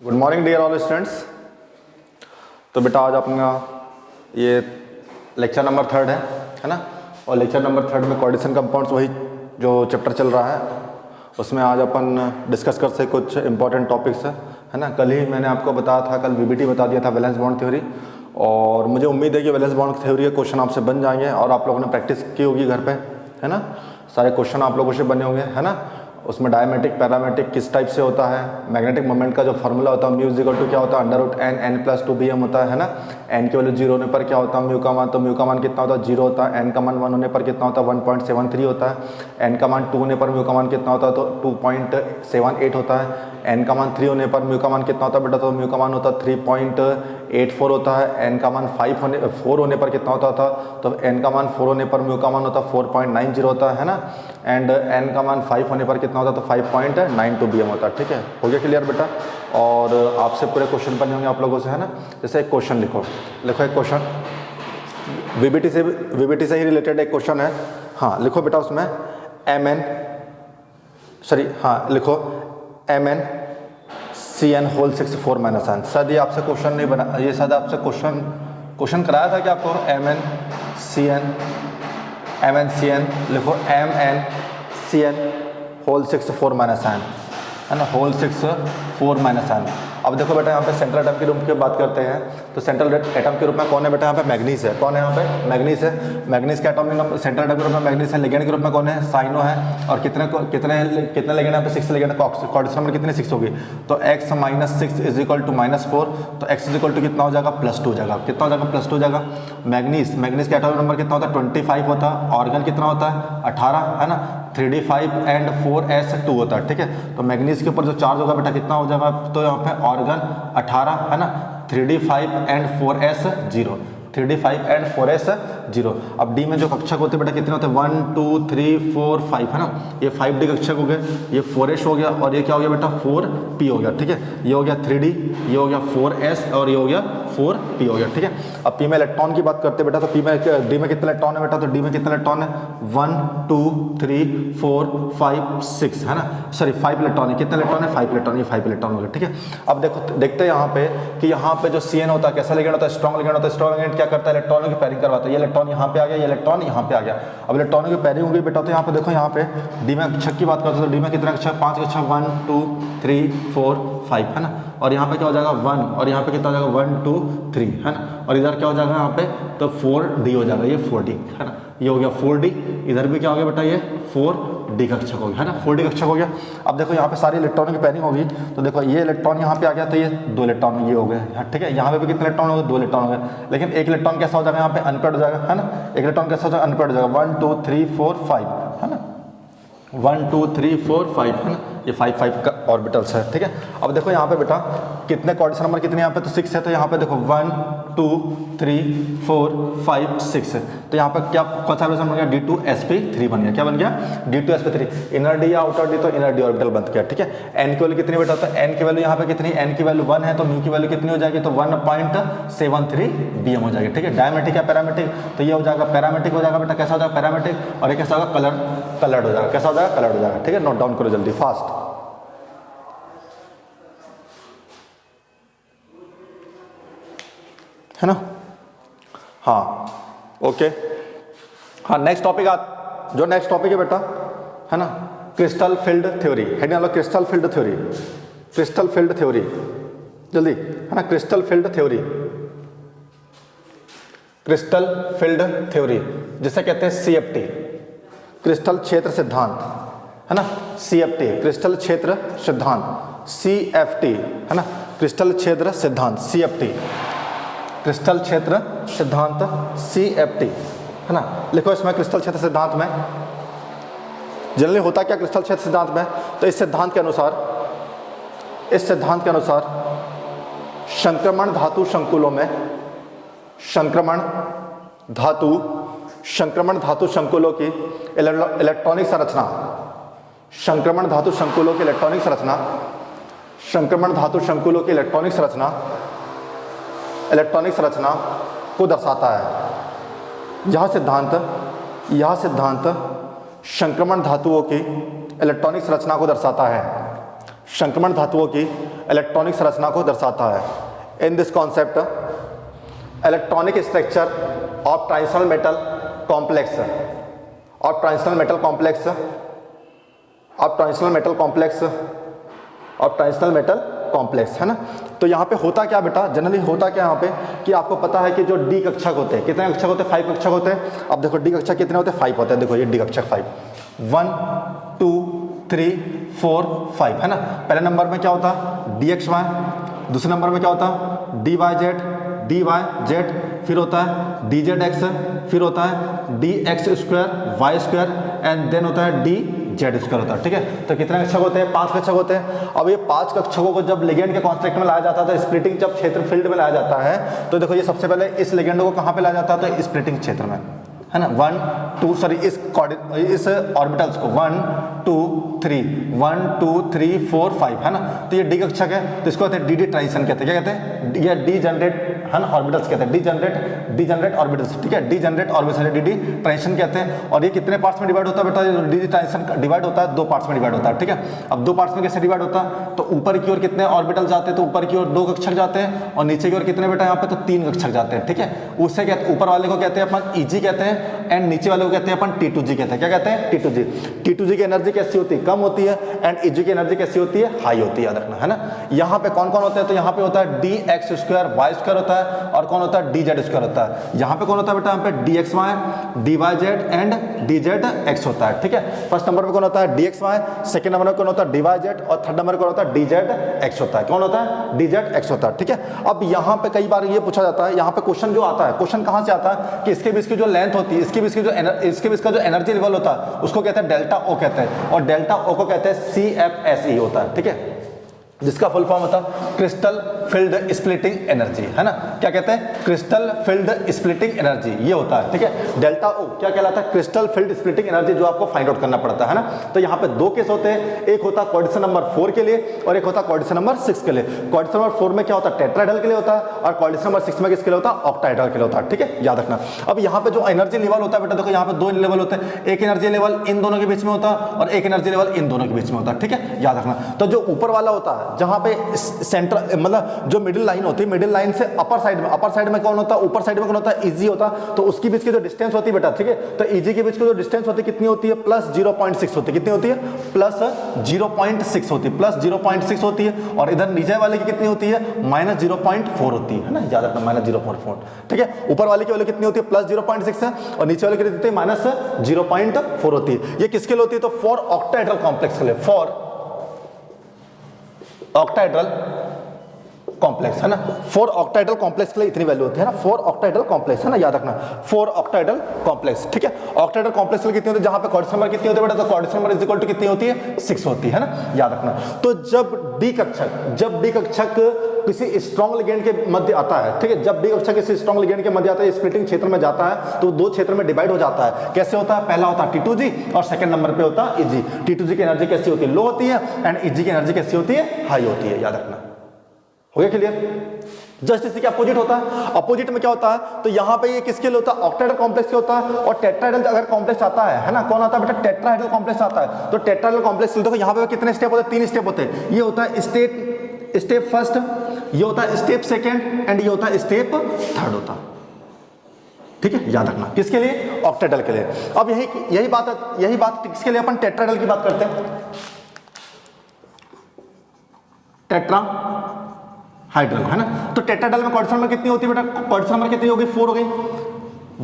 Good morning dear all students. तो बेटा आज अपना ये लेक्चर नंबर 3 है ना। और लेक्चर नंबर 3 में कोऑर्डिनेशन कंपाउंड्स वही जो चैप्टर चल रहा है उसमें आज अपन डिस्कस कर सकते कुछ इंपॉर्टेंट टॉपिक्स है ना। कल ही मैंने आपको बताया था, कल वीबीटी बता दिया था वैलेंस बॉन्ड थ्योरी, और मुझे उम्मीद है कि वैलेंस बॉन्ड थ्योरी के क्वेश्चन आपसे बन जाएंगे और आप लोगों ने प्रैक्टिस की होगी घर पे, है ना। सारे क्वेश्चन आप लोगों से बने होंगे, है ना। उसमें डायमेट्रिक पैरामेट्रिक किस टाइप से होता है, मैग्नेटिक मोमेंट का जो फार्मूला होता है म्यू इक्वल टू क्या होता है √n+2bm होता है ना। n की वैल्यू 0 होने पर क्या होता है म्यू का मान, तो म्यू का मान कितना होता है 0 होता है। n का मान 1 होने पर कितना होता है 1.73 होता है। n का मान 2 होने पर म्यू का मान कितना होता है तो 2.78 होता है। n का मान 3 होने पर म्यू का मान कितना होता है बेटा, तो म्यू का मान होता है 3.84 होता है। n का मान 4 होने पर कितना होता था, तो n का मान 4 होने पर म्यू का मान होता है 4.90 होता है ना। एंड n का मान 5 होने पर कितना होता है तो 5.92 bm होता है। ठीक है, हो गया क्लियर बेटा। और आपसे पूरे क्वेश्चन बने होंगे आप लोगों से, है ना। जैसे एक क्वेश्चन लिखो एक क्वेश्चन वीबीटी से ही रिलेटेड एक क्वेश्चन है। हाँ लिखो बेटा उसमें लिखो mn cn whole 6 4 minus n। शायद ये आपसे क्वेश्चन नहीं बना, ये शायद आपसे क्वेश्चन कराया था कि आपको mn cn लिखो mn cn whole 6 4 minus n, है ना। Whole 6 4 minus n। अब देखो बेटा यहाँ पे सेंट्रल एटम के रूप की बात करते हैं तो सेंट्रल एटम के रूप में कौन है बेटा, यहाँ पे मैग्नीज है। कौन है यहाँ पे, मैग्नीज है। मैग्नीज के एटॉमिक नंबर सेंट्रल एटम के रूप में मैग्नीज है। लिगेंड के रूप में कौन है, साइनो है। और कितने लिगेंड यहाँ पे 6 लिगेंड, कोऑर्डिनेशन नंबर कितनी 6 होगी, तो x - 6 इज इक्वल टू -4, तो x इज इक्वल टू कितना हो जाएगा +2 हो जाएगा। कितना हो जाएगा +2 हो जाएगा। मैग्नीज का एटॉमिक नंबर कितना होता है 25 होता है। ऑर्गन कितना होता है 18, है ना। 3d5 एंड 4s2 होता है। ठीक है, तो मैग्नीज के ऊपर जो चार्ज होगा बेटा कितना हो जाएगा, तो यहाँ पे ऑर्गन 18, है ना। 3d5 and 4s 0, 3d5 and 4s 0। अब d में जो कक्षक होते हैं बेटा कितने होते हैं 1 2 3 4 5, है ना। ये 5d कक्षक हो गए, ये 4s हो गया, और ये क्या हो गया बेटा 4p हो गया। ठीक है, ये हो गया 3d, ये हो गया 4s और ये हो गया 4p हो गया। ठीक है, अब p में इलेक्ट्रॉन की बात करते हैं बेटा, तो p में d में कितने इलेक्ट्रॉन है बेटा, तो d में कितने इलेक्ट्रॉन है 1 2 3 4 5 6, है ना। सॉरी 5 इलेक्ट्रॉन है। कितने इलेक्ट्रॉन है 5 इलेक्ट्रॉन, ये 5 इलेक्ट्रॉन हो गया। ठीक है, अब देखते हैं यहाँ पे कि यहाँ पे जो Cn होता है कैसा लिगेंड होता है, स्ट्रॉन्ग लिगेंड होता है। स्ट्रॉन्ग लिगेंड क्या करता है, इलेक्ट्रॉनों की पेयरिंग करवाता है। ये इलेक्ट्रॉन यहाँ पे आ गया, ये इलेक्ट्रॉन यहाँ पे आ गया। अब इलेक्ट्रॉनों की पेयरिंग होगी बेटा, तो यहाँ पे देखो, यहाँ पे डी में कक्षक की बात करते हैं तो डी में कितने कक्षक 5 कक्षक 1 2 3 4 5, है ना। और यहाँ पे क्या हो जाएगा 1, और यहाँ पे कितना हो जाएगा 1 2 3, है ना। और इधर क्या हो जाएगा यहाँ पे, तो 4d हो जाएगा, ये 4d, है ना। ये हो गया 4d, इधर भी क्या हो गया बेटा ये 4d कक्षक हो गया, है ना। 4d कक्षक हो गया। अब देखो यहाँ पे सारी इलेक्ट्रॉनों की पेयरिंग होगी, तो देखो ये इलेक्ट्रॉन यहाँ पे आ गया, तो ये 2 इलेक्ट्रॉन ये हो गए। ठीक है, यहाँ पे भी कितने इलेक्ट्रॉन हो गए 2 इलेक्ट्रॉन हो गए। लेकिन एक इलेक्ट्रॉन कैसा हो जाएगा यहाँ पे अनपेयर्ड हो जाएगा, है ना। एक इलेक्ट्रॉन कैसा हो जाएगा अनपेयर्ड हो जाएगा 1 2 3 4 5, है ना। 1 2 3 4 5, है ना। ये 5 का ऑर्बिटल्स है। ठीक है, अब देखो यहाँ पे बेटा कितने कोऑर्डिनेशन नंबर कितने यहाँ पे, तो 6 है। तो यहाँ पे देखो 1 2 3 4 5 6 है। तो यहाँ पे क्या कौन सा ऑर्बिटल बन गया d2sp3 बन गया। क्या बन गया d2sp3। इनर डी या आउटर डी, तो इनर डी ऑर्बिटल बन गया। ठीक है, n की वैल्यू कितनी बेटा, तो n की वैल्यू यहाँ पे कितनी, n की वैल्यू 1 है, तो म्यू की वैल्यू कितनी हो जाएगी, तो 1.73 bm हो जाएगी। ठीक है, डायमेट्रिक या पैरामेट्रिक, तो ये हो जाएगा पैरामेट्रिक हो जाएगा बेटा। कैसा हो जाएगा पैरामेट्रिक, और ये कैसा होगा कलर्ड हो जाएगा। कैसा हो जाएगा कलर्ड हो जाएगा। ठीक है, नोट डाउन करो जल्दी फास्ट, है ना। हाँ ओके, हाँ नेक्स्ट टॉपिक जो नेक्स्ट टॉपिक है बेटा, है ना, crystal field theory. Heading crystal field theory, crystal field theory जल्दी, है ना। Crystal field theory, crystal field theory जिसे कहते हैं CFT, क्रिस्टल क्षेत्र सिद्धांत, है ना। CFT क्रिस्टल क्षेत्र सिद्धांत, CFT, है ना। क्रिस्टल क्षेत्र सिद्धांत CFT, क्रिस्टल क्षेत्र सिद्धांत CFT, है ना। लिखो इसमें क्रिस्टल क्षेत्र सिद्धांत में जनरली होता क्या क्रिस्टल क्षेत्र सिद्धांत में, तो इस सिद्धांत के अनुसार संक्रमण धातु संकुलों में संक्रमण धातु संकुलों की इलेक्ट्रॉनिक संरचना, संक्रमण धातु संकुलों की इलेक्ट्रॉनिक संरचना, संक्रमण धातु संकुलों की इलेक्ट्रॉनिक संरचना को दर्शाता है। यह सिद्धांत संक्रमण धातुओं की इलेक्ट्रॉनिक संरचना को दर्शाता है। संक्रमण धातुओं की इलेक्ट्रॉनिक संरचना को दर्शाता है। In this concept electronic structure of transitional metal complex of transitional metal complex of transitional metal complex of transitional metal complex, है ना। तो यहाँ पे होता क्या बेटा, जनरली होता क्या यहाँ पे कि आपको पता है कि जो डी कक्षक होते हैं, कितने कक्षक होते हैं, 5 कक्षक होते हैं। अब देखो डी कक्षक कितने होते हैं, 5 होते हैं। देखो ये डी कक्षक 5, 1 2 3 4 5, है ना। पहले नंबर में क्या होता है डी एक्स वाई, दूसरे नंबर में क्या होता है d y z, d y z, फिर होता है डी जेड एक्स, फिर होता है d x square y square and then होता है डी जेड स्क्वायर होता है, ठीक है। तो कितने कक्षक होते हैं, 5 कक्षक होते हैं। अब ये 5 कक्षकों को जब लिगेंड के कॉन्स्ट्रक्ट में लाया जाता है, तो स्प्लिटिंग जब क्षेत्र फील्ड में लाया जाता है, तो देखो ये सबसे पहले इस लिगेंड को कहाँ पे लाया जाता है, तो स्प्लिटिंग क्षेत्र में, है ना। 1 2 सॉरी इस ऑर्बिटल्स को 1 2 3 1 2 3 4 5, है ना। तो ये डी कक्षक है, तो इसको कहते हैं डी डी ट्रांजिशन कहते हैं। क्या कहते हैं, ये डी जनरेट, है ना, ऑर्बिटल्स कहते हैं, डी जनरेट ऑर्बिटल्स, ठीक है। D generate orbitals D D transition कहते हैं। और ये कितने पार्ट्स में डिवाइड होता है बेटा, डी डी ट्रांजिशन डिवाइड होता है 2 पार्ट्स में डिवाइड होता है, ठीक है। अब 2 पार्ट्स में कैसे डिवाइड होता है, तो ऊपर की ओर कितने ऑर्बिटल जाते हैं, तो ऊपर की ओर 2 कक्षक जाते हैं, और नीचे की ओर कितने बेटा यहाँ पे, तो 3 कक्षक जाते हैं, ठीक है। उससे कहते ऊपर वाले को कहते हैं अपन ईजी कहते हैं, एंड नीचे वाले को कहते हैं अपन T2G कहते हैं। क्या कहते हैं, T2G। T2G की एनर्जी कैसी होती है, कम होती है, एंड EG की एनर्जी कैसी होती है, हाई होती है, याद रखना, है ना। यहाँ पे कौन कौन होते हैं, तो यहाँ पे होता है d x square y square होता है, और कौन होता है डी जेड स्क्वायर होता है। यहाँ पे कौन होता है बेटा, यहाँ पे d x y, d y z and d z x होता है, ठीक है। फर्स्ट नंबर पे कौन होता है d x y, second number पे कौन होता है डी वाई जेड, और थर्ड नंबर पे कौन होता है डी जेड एक्स होता है। कौन होता है, डी जेड एक्स होता है, ठीक है। अब यहाँ पे कई बार ये पूछा जाता है, यहाँ पे क्वेश्चन जो आता है, क्वेश्चन कहाँ से आता है कि इसके बीच की जो लेंथ होती है, इसके बीच का जो एनर्जी लेवल होता है उसको कहते हैं डेल्टा ओ कहते हैं, और डेल्टा ओ को कहते हैं CFSE होता है, ठीक है, जिसका फुल फॉर्म होता है क्रिस्टल फील्ड स्प्लिटिंग एनर्जी, है ना। क्या कहते हैं, क्रिस्टल फील्ड स्प्लिटिंग एनर्जी, ये होता है, ठीक है। डेल्टा ओ क्या कहलाता है, क्रिस्टल फील्ड स्प्लिटिंग एनर्जी, जो आपको फाइंड आउट करना पड़ता है ना। तो यहाँ पे 2 केस होते हैं, एक होता है कोऑर्डिनेशन नंबर 4 के लिए, और एक होता है कोऑर्डिनेशन नंबर 6 के लिए। कोऑर्डिनेशन नंबर 4 में क्या होता है, टेट्राहेड्रल के लिए होता है, और कोऑर्डिनेशन नंबर 6 में किसके लिए होता है, ऑक्टाहेड्रल के लिए होता है, ठीक है, याद रखना। अब यहाँ पे जो एनर्जी लेवल होता है बेटा, देखो यहाँ पे 2 लेवल होते हैं, एक एनर्जी लेवल इन दोनों के बीच में होता है, और एक एनर्जी लेवल इन दोनों के बीच में होता है, ठीक है, याद रखना। तो जो ऊपर वाला होता है, जहाँ पे सेंटर मतलब जो मिडिल लाइन होती है, मिडिल लाइन से अपर साइड में कौन होता है, ऊपर साइड में कौन होता है, ईजी होता है। तो उसके बीच की जो डिस्टेंस होती है बेटा, ठीक है, तो ईजी के बीच की जो डिस्टेंस होती है कितनी होती है, प्लस 0.6 होती है। कितनी होती है, प्लस 0.6 होती है, प्लस 0.6 होती है। और इधर नीचे वाले की कितनी होती है, माइनस 0.4 होती है ना, याद रखना, माइनस 0.4, ठीक है। ऊपर वाले की वैल्यू कितनी होती है, प्लस 0.6 है, और नीचे वाले की कितनी होती है, माइनस 0.4 होती है। ये किसके लिए होती है, तो फॉर ऑक्टाहेड्रल कॉम्प्लेक्स के लिए, फॉर ऑक्टाहेड्रल कॉम्प्लेक्स, है ना। 4 ऑक्टाहेड्रल कॉम्प्लेक्स के लिए इतनी वैल्यू होती है ना, 4 ऑक्टाहेड्रल कॉम्प्लेक्स, है ना, याद रखना, 4 ऑक्टाहेड्रल कॉम्प्लेक्स, ठीक है। ऑक्टाहेड्रल कॉम्प्लेक्स के लिए कितनी होती है, जहां पे कोऑर्डिनेशन नंबर कितनी होती है बेटा, तो coordination number is equal to कितनी होती है, 6 होती है ना, याद रखना। तो जब डी कक्षक किसी स्ट्रॉन्ग लिगेंड के मध्य आता है, ठीक है, जब डी कक्षक किसी स्ट्रॉन्ग लिगेंड के मध्य आता है, स्प्लिटिंग क्षेत्र में जाता है, तो 2 क्षेत्र में डिवाइड हो जाता है। कैसे होता है, पहला होता है T2G, और सेकंड नंबर पे होता है EG। T2G की एनर्जी कैसी होती है, लो होती है, एंड EG की एनर्जी कैसी होती है, हाई होती है, याद रखना। हो गया क्लियर। जस्ट इसी के अपोजिट होता है, अपोजिट में क्या होता है, तो यहाँ पे ये किसके लिए होता है, ऑक्टाहेड्रल कॉम्प्लेक्स के होता है। और टेट्राहेड्रल अगर कॉम्प्लेक्स आता है ना, कौन आता है बेटा, टेट्राहेड्रल कॉम्प्लेक्स आता है। तो टेट्राहेड्रल कॉम्प्लेक्स देखो यहाँ पे कितने स्टेप होते हैं, 3 स्टेप होते हैं। ये होता है स्टेप फर्स्ट, ये होता है स्टेप सेकेंड, एंड ये होता है स्टेप थर्ड होता है, ठीक है, याद रखना, किसके लिए, ऑक्टाहेड्रल के लिए। अब यही बात किसके लिए, अपन टेट्राहेड्रल की बात करते हैं, टेट्राहाइड्रल, है ना। तो टेट्राहेड्रल में कोऑर्डिनेशन नंबर कितनी होती है बेटा, कोऑर्डिनेशन नंबर कितनी हो गई, 4 हो गई,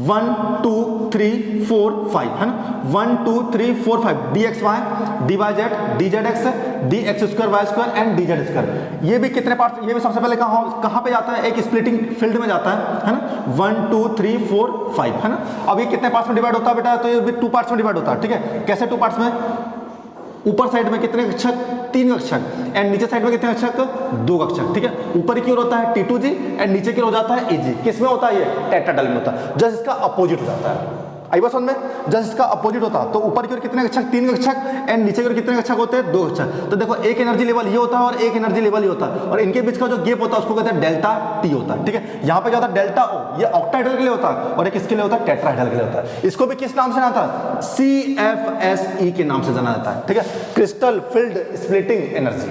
1 2 3 4 5, है ना, 1 2 3 4 5, d x y, d y z, d z x, d x square y square and d z square. ये भी कितने पार्ट, ये भी सबसे पहले कहाँ पे जाता है, एक स्प्लिटिंग फील्ड में जाता है ना, 1 2 3 4 5, है ना। अब ये कितने पार्ट्स में डिवाइड होता है बेटा, तो ये भी 2 पार्ट्स में डिवाइड होता है, ठीक है। कैसे 2 पार्ट्स में, ऊपर साइड में कितने कक्षक, 3 कक्षक, एंड नीचे साइड में कितने कक्षक, 2 कक्षक, ठीक है। ऊपर की ओर होता है T2G, एंड नीचे की ओर हो जाता है EG। किसमें होता है, ये टेट्राहेड्रल में होता है। जस्ट इसका अपोजिट हो जाता है, आई बात समझ में, जस्ट इसका अपोजिट होता है। तो ऊपर की ओर कितने कक्षक, 3 कक्षक, एंड नीचे की ओर कितने कक्षक होते हैं, 2 कक्षक। तो देखो एक एनर्जी लेवल ये होता है, और एक एनर्जी लेवल ये होता है, और इनके बीच का जो गैप होता है उसको कहते हैं डेल्टा T होता है, ठीक है। यहाँ पे क्या होता है, डेल्टा O, ये ऑक्टाहेड्रल के लिए होता है, और एक किसके लिए होता है, टेट्राहेड्रल के लिए होता है। इसको भी किस नाम से जाना जाता है, CFSE के नाम से जाना जाता है, ठीक है, क्रिस्टल फील्ड स्प्लिटिंग एनर्जी।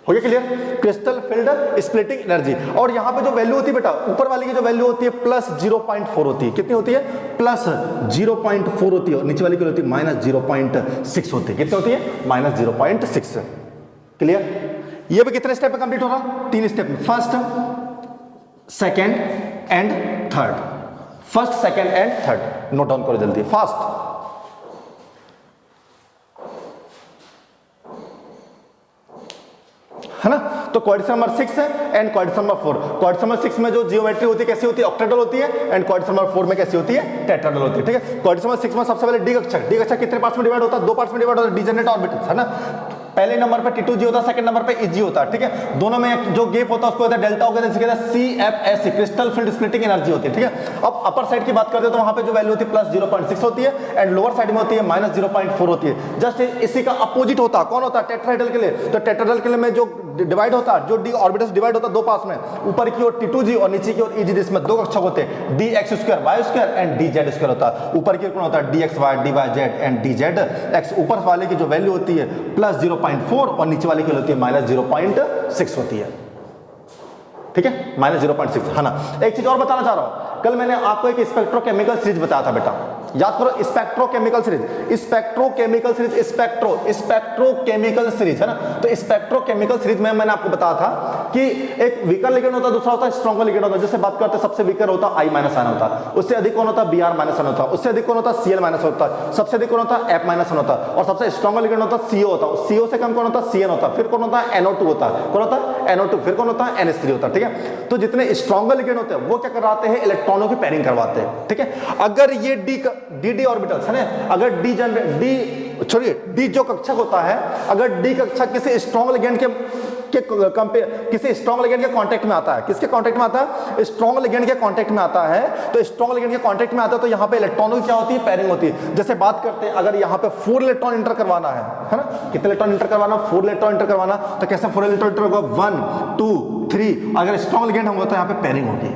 हो गया clear? Crystal field splitting energy. और यहां पे जो वैल्यू होती है बेटा, ऊपर वाली की जो वैल्यू होती है प्लस 0.4 होती है। कितनी होती है? प्लस 0.4 होती है। और नीचे वाली की होती है माइनस 0.6 होती है। कितनी होती है? माइनस 0.6। क्लियर? ये भी कितने स्टेप में कंप्लीट हो रहा? 3 स्टेप में, first, second and third. First, second and third. Note down करो जल्दी, फास्ट। है ना? तो क्वाड्रेटिक नंबर 6 है and quadratic number 4। Quadratic number 6 में जो जियोमेट्री होती है कैसी होती है? ऑक्टेड्रल होती है। एंड क्वाड्रेटिक नंबर 4 में कैसी होती है? टेट्राहेड्रल होती है। ठीक है? क्वाड्रेटिक नंबर 6 में सबसे पहले डी कक्षक। डी कक्षक कितने पार्ट्स में डिवाइड होता है? 2 पार्ट्स में डिवाइड होता है, डिजेनरेट ऑर्बिटल्स। है ना? पहले नंबर पे T2G होता है, सेकंड नंबर पे EG होता है। ठीक है? दोनों में जो गैप होता है उसको कहते हैं डेल्टा वगैरह, जिसे कहते हैं CFS, crystal field splitting energy होती है। ठीक है? अब अपर साइड की बात करते हैं तो वहां पे जो वैल्यू होती है प्लस 0.6 होती है एंड लोअर साइड में होती है माइनस 0.4 होती है। जस्ट इसी का अपोजिट होता है। कौन होता है? टेट्राहेड्रल के लिए। तो टेट्राहेड्रल के लिए में जो डिवाइड होता है, जो डी ऑर्बिटल्स डिवाइड होता है 2 पार्ट्स में, ऊपर की ओर T2G और नीचे की ओर EG, जिसमें 2 कक्षक होते हैं, dx² y² एंड dz² होता है। ऊपर की ओर कौन होता है? dxy dyz and dzx। ऊपर वाले की जो वैल्यू होती है प्लस 0.4 और नीचे वाली की होती है माइनस 0.6 होती है। ठीक है? माइनस 0.6। है ना? एक चीज और बताना चाह रहा हूं, कल मैंने आपको एक स्पेक्ट्रोकेमिकल सीरीज बताया था बेटा, याद करो, spectrochemical series, spectrochemical series, spectrochemical series, है ना? तो स्पेक्ट्रोकेमिकल सीरीज में मैंने आपको बताया था कि एक वीकर लिगेंड होता है, दूसरा होता है स्ट्रॉन्गर लिगेंड होता है। जैसे बात करते हैं, सबसे वीकर होता है I- आयन होता है, उससे अधिक कौन होता है? Br- होता है, उससे अधिक कौन होता है? Cl- होता है, सबसे अधिक कौन होता है? F- होता है, और सबसे स्ट्रॉन्गर लिगेंड होता है CO होता है, CO से कम कौन होता है? Cn होता है, फिर कौन होता है? NO2 होता है, कौन होता है? NO2, फिर कौन होता है? NH3 होता है। ठीक है? तो जितने स्ट्रॉन्गर लिगेंड होते हैं वो क्या करवाते हैं? इलेक्ट्रॉनों की पेयरिंग करवाते हैं। ठीक है? अगर ये डी ऑर्बिटल्स है ना, अगर डी जो कक्षक होता है, अगर डी कक्षक किसी स्ट्रॉन्ग लिगेंड किसी स्ट्रॉन्ग लिगेंड के कांटेक्ट में आता है, किसके कांटेक्ट में आता है? स्ट्रॉन्ग लिगेंड के कांटेक्ट में आता है। तो स्ट्रॉन्ग लिगेंड के कांटेक्ट में आता है तो यहाँ पे इलेक्ट्रॉनों की क्या होती है? पेयरिंग होती है। जैसे बात करते हैं, अगर यहाँ पे 4 इलेक्ट्रॉन इंटर करवाना है ना? कितने इलेक्ट्रॉन इंटर करवाना? 4 इलेक्ट्रॉन इंटर करवाना। तो कैसे 4 इलेक्ट्रॉन इंटर होगा? 1 2 3। अगर स्ट्रॉन्ग लिगेंड होगा तो यहाँ पे पेयरिंग होगी।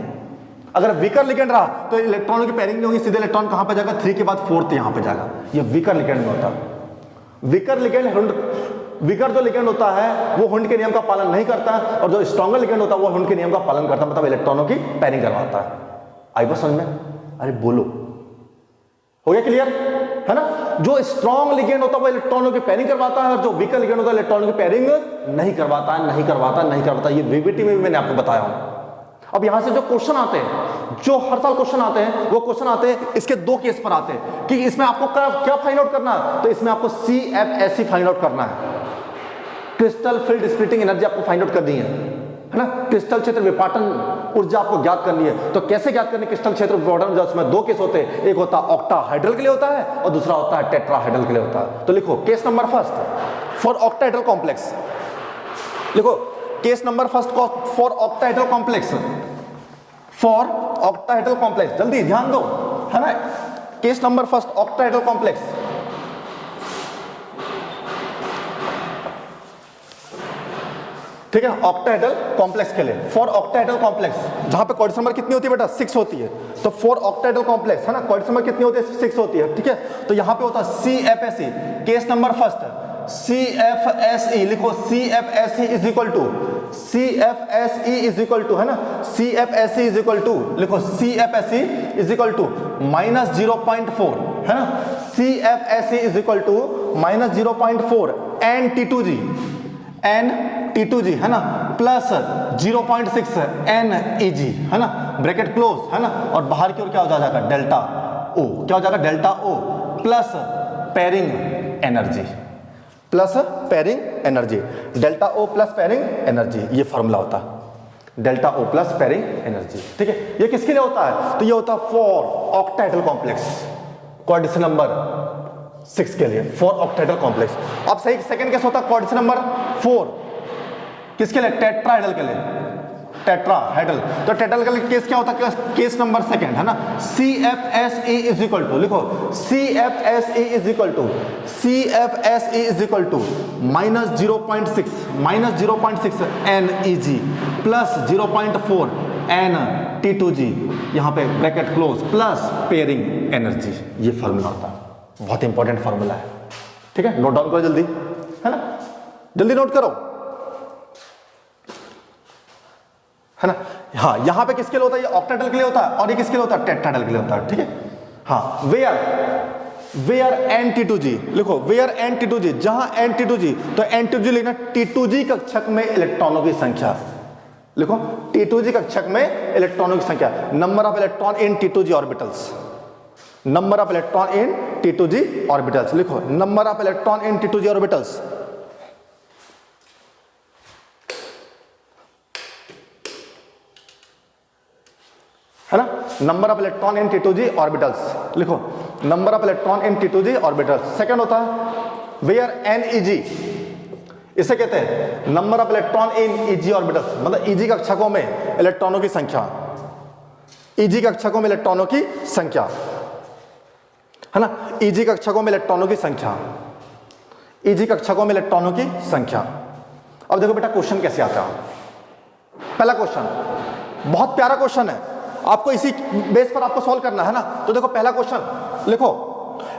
अगर वीकर लिगेंड रहा तो इलेक्ट्रॉनों की पेयरिंग नहीं होगी, सीधे इलेक्ट्रॉन कहां पे जाएगा? 3 के बाद 4th यहां पे जाएगा। ये वीकर लिगेंड में होता है। वीकर जो लिगेंड होता है वो हुंड के नियम का पालन नहीं करता है, और जो स्ट्रॉन्गर लिगेंड होता है वो हुंड के नियम का पालन करता है, मतलब इलेक्ट्रॉनों की पेयरिंग करवाता है। आई बात समझ में? अरे बोलो, हो गया क्लियर? है ना? जो स्ट्रॉन्ग लिगेंड होता है वो इलेक्ट्रॉनों की पेयरिंग करवाता है, और जो वीकर लिगेंड होता है इलेक्ट्रॉनों की पेयरिंग नहीं करवाता। ये वीबीटी में भी मैंने आपको बताया हूं। अब यहां से जो क्वेश्चन आते हैं, जो हर साल क्वेश्चन आते हैं, वो क्वेश्चन आते हैं इसके 2 केस पर आते हैं कि इसमें आपको क्या फाइंड आउट करना है? तो इसमें आपको CFSE फाइंड आउट करना है, क्रिस्टल फील्ड स्प्लिटिंग एनर्जी आपको फाइंड आउट करनी है ना? क्रिस्टल क्षेत्र विपाटन ऊर्जा आपको ज्ञात करनी है। तो कैसे ज्ञात करनी? क्रिस्टल क्षेत्र विपाटन ऊर्जा, उसमें 2 केस होते हैं, एक होता है ऑक्टाहाइड्रल के लिए होता है और दूसरा होता है टेट्राहाइड्रल के लिए होता है। तो लिखो case number first for octahedral complex, लिखो case number first for octahedral complex, for octahedral complex, जल्दी ध्यान दो, है ना? Case number first octahedral complex. ठीक है? ऑक्टाहाइड्रल कॉम्प्लेक्स के लिए, फॉर ऑक्टाहाइड्रल कॉम्प्लेक्स, जहां पे क्वाड्रेटिक नंबर कितनी होती है बेटा? 6 होती है। तो फॉर ऑक्टाहाइड्रल कॉम्प्लेक्स, है ना, क्वाड्रेटिक नंबर कितनी होती है? 6 होती है। ठीक है? तो यहां पे होता है CFSE, case number first CFSE, लिखो CFSE is equal to, CFSE is equal to, है ना, CFSE इज इक्वल टू, लिखो CFSE is equal to minus 0.4, है ना? CFSE is equal to minus 0.4 n T2G, है ना, प्लस 0.6 NEG, है ना, ब्रैकेट क्लोज, है ना, और बाहर की ओर क्या हो जाएगा? डेल्टा O, क्या हो जाएगा? Delta O plus pairing energy, plus pairing energy, delta O plus pairing energy, ये फॉर्मूला होता है, delta O plus pairing energy. ठीक है? ये किसके लिए होता है? तो ये होता है for octahedral complex, quadratic number 6 के लिए, फॉर ऑक्टाहाइड्रल कॉम्प्लेक्स। अब सही सेकंड केस होता है क्वाड्रेटिक नंबर 4, किसके लिए? टेट्राहाइड्रल के लिए, टेट्राहाइड्रल। तो टेट्राहाइड्रल के लिए केस क्या होता है? केस नंबर सेकंड, है ना, CFSE इज इक्वल टू, लिखो CFSE is equal to, CFSE is equal to minus 0.6 NEG plus 0.4 NT2G, यहां पे bracket close, plus pairing energy. ये फॉर्मूला होता है, बहुत इंपॉर्टेंट फॉर्मूला है। ठीक है? नोट डाउन करो जल्दी, है ना, जल्दी नोट करो। है ना। हाँ, यहाँ पे किसके लिए होता है, ये ऑक्टेटल के लिए होता है और ये किसके लिए होता है, टेट्राहेड्रल के लिए होता है, ठीक है। हाँ, वेयर N T2G लिखो, वेयर N T2G, जहां N T2G, तो N T2G लिखना T2G कक्षक में इलेक्ट्रॉनों की संख्या, लिखो T2G कक्षक में इलेक्ट्रॉनों की संख्या, number of electron in T2G orbitals, number of electron in T2G orbitals, लिखो number of electron in T2G orbitals, है ना, number of electron in T2G orbitals, लिखो number of electron in T2G orbitals. Second होता है where NEG, इसे कहते हैं number of electron in EG orbitals, मतलब EG कक्षकों में इलेक्ट्रॉनों की संख्या, EG कक्षकों में इलेक्ट्रॉनों की संख्या, है ना, EG कक्षकों में इलेक्ट्रॉनों की संख्या, EG कक्षकों में इलेक्ट्रॉनों की संख्या। अब देखो बेटा क्वेश्चन कैसे आता है। पहला क्वेश्चन बहुत प्यारा क्वेश्चन है, आपको इसी बेस पर आपको सॉल्व करना है ना। तो देखो पहला क्वेश्चन लिखो,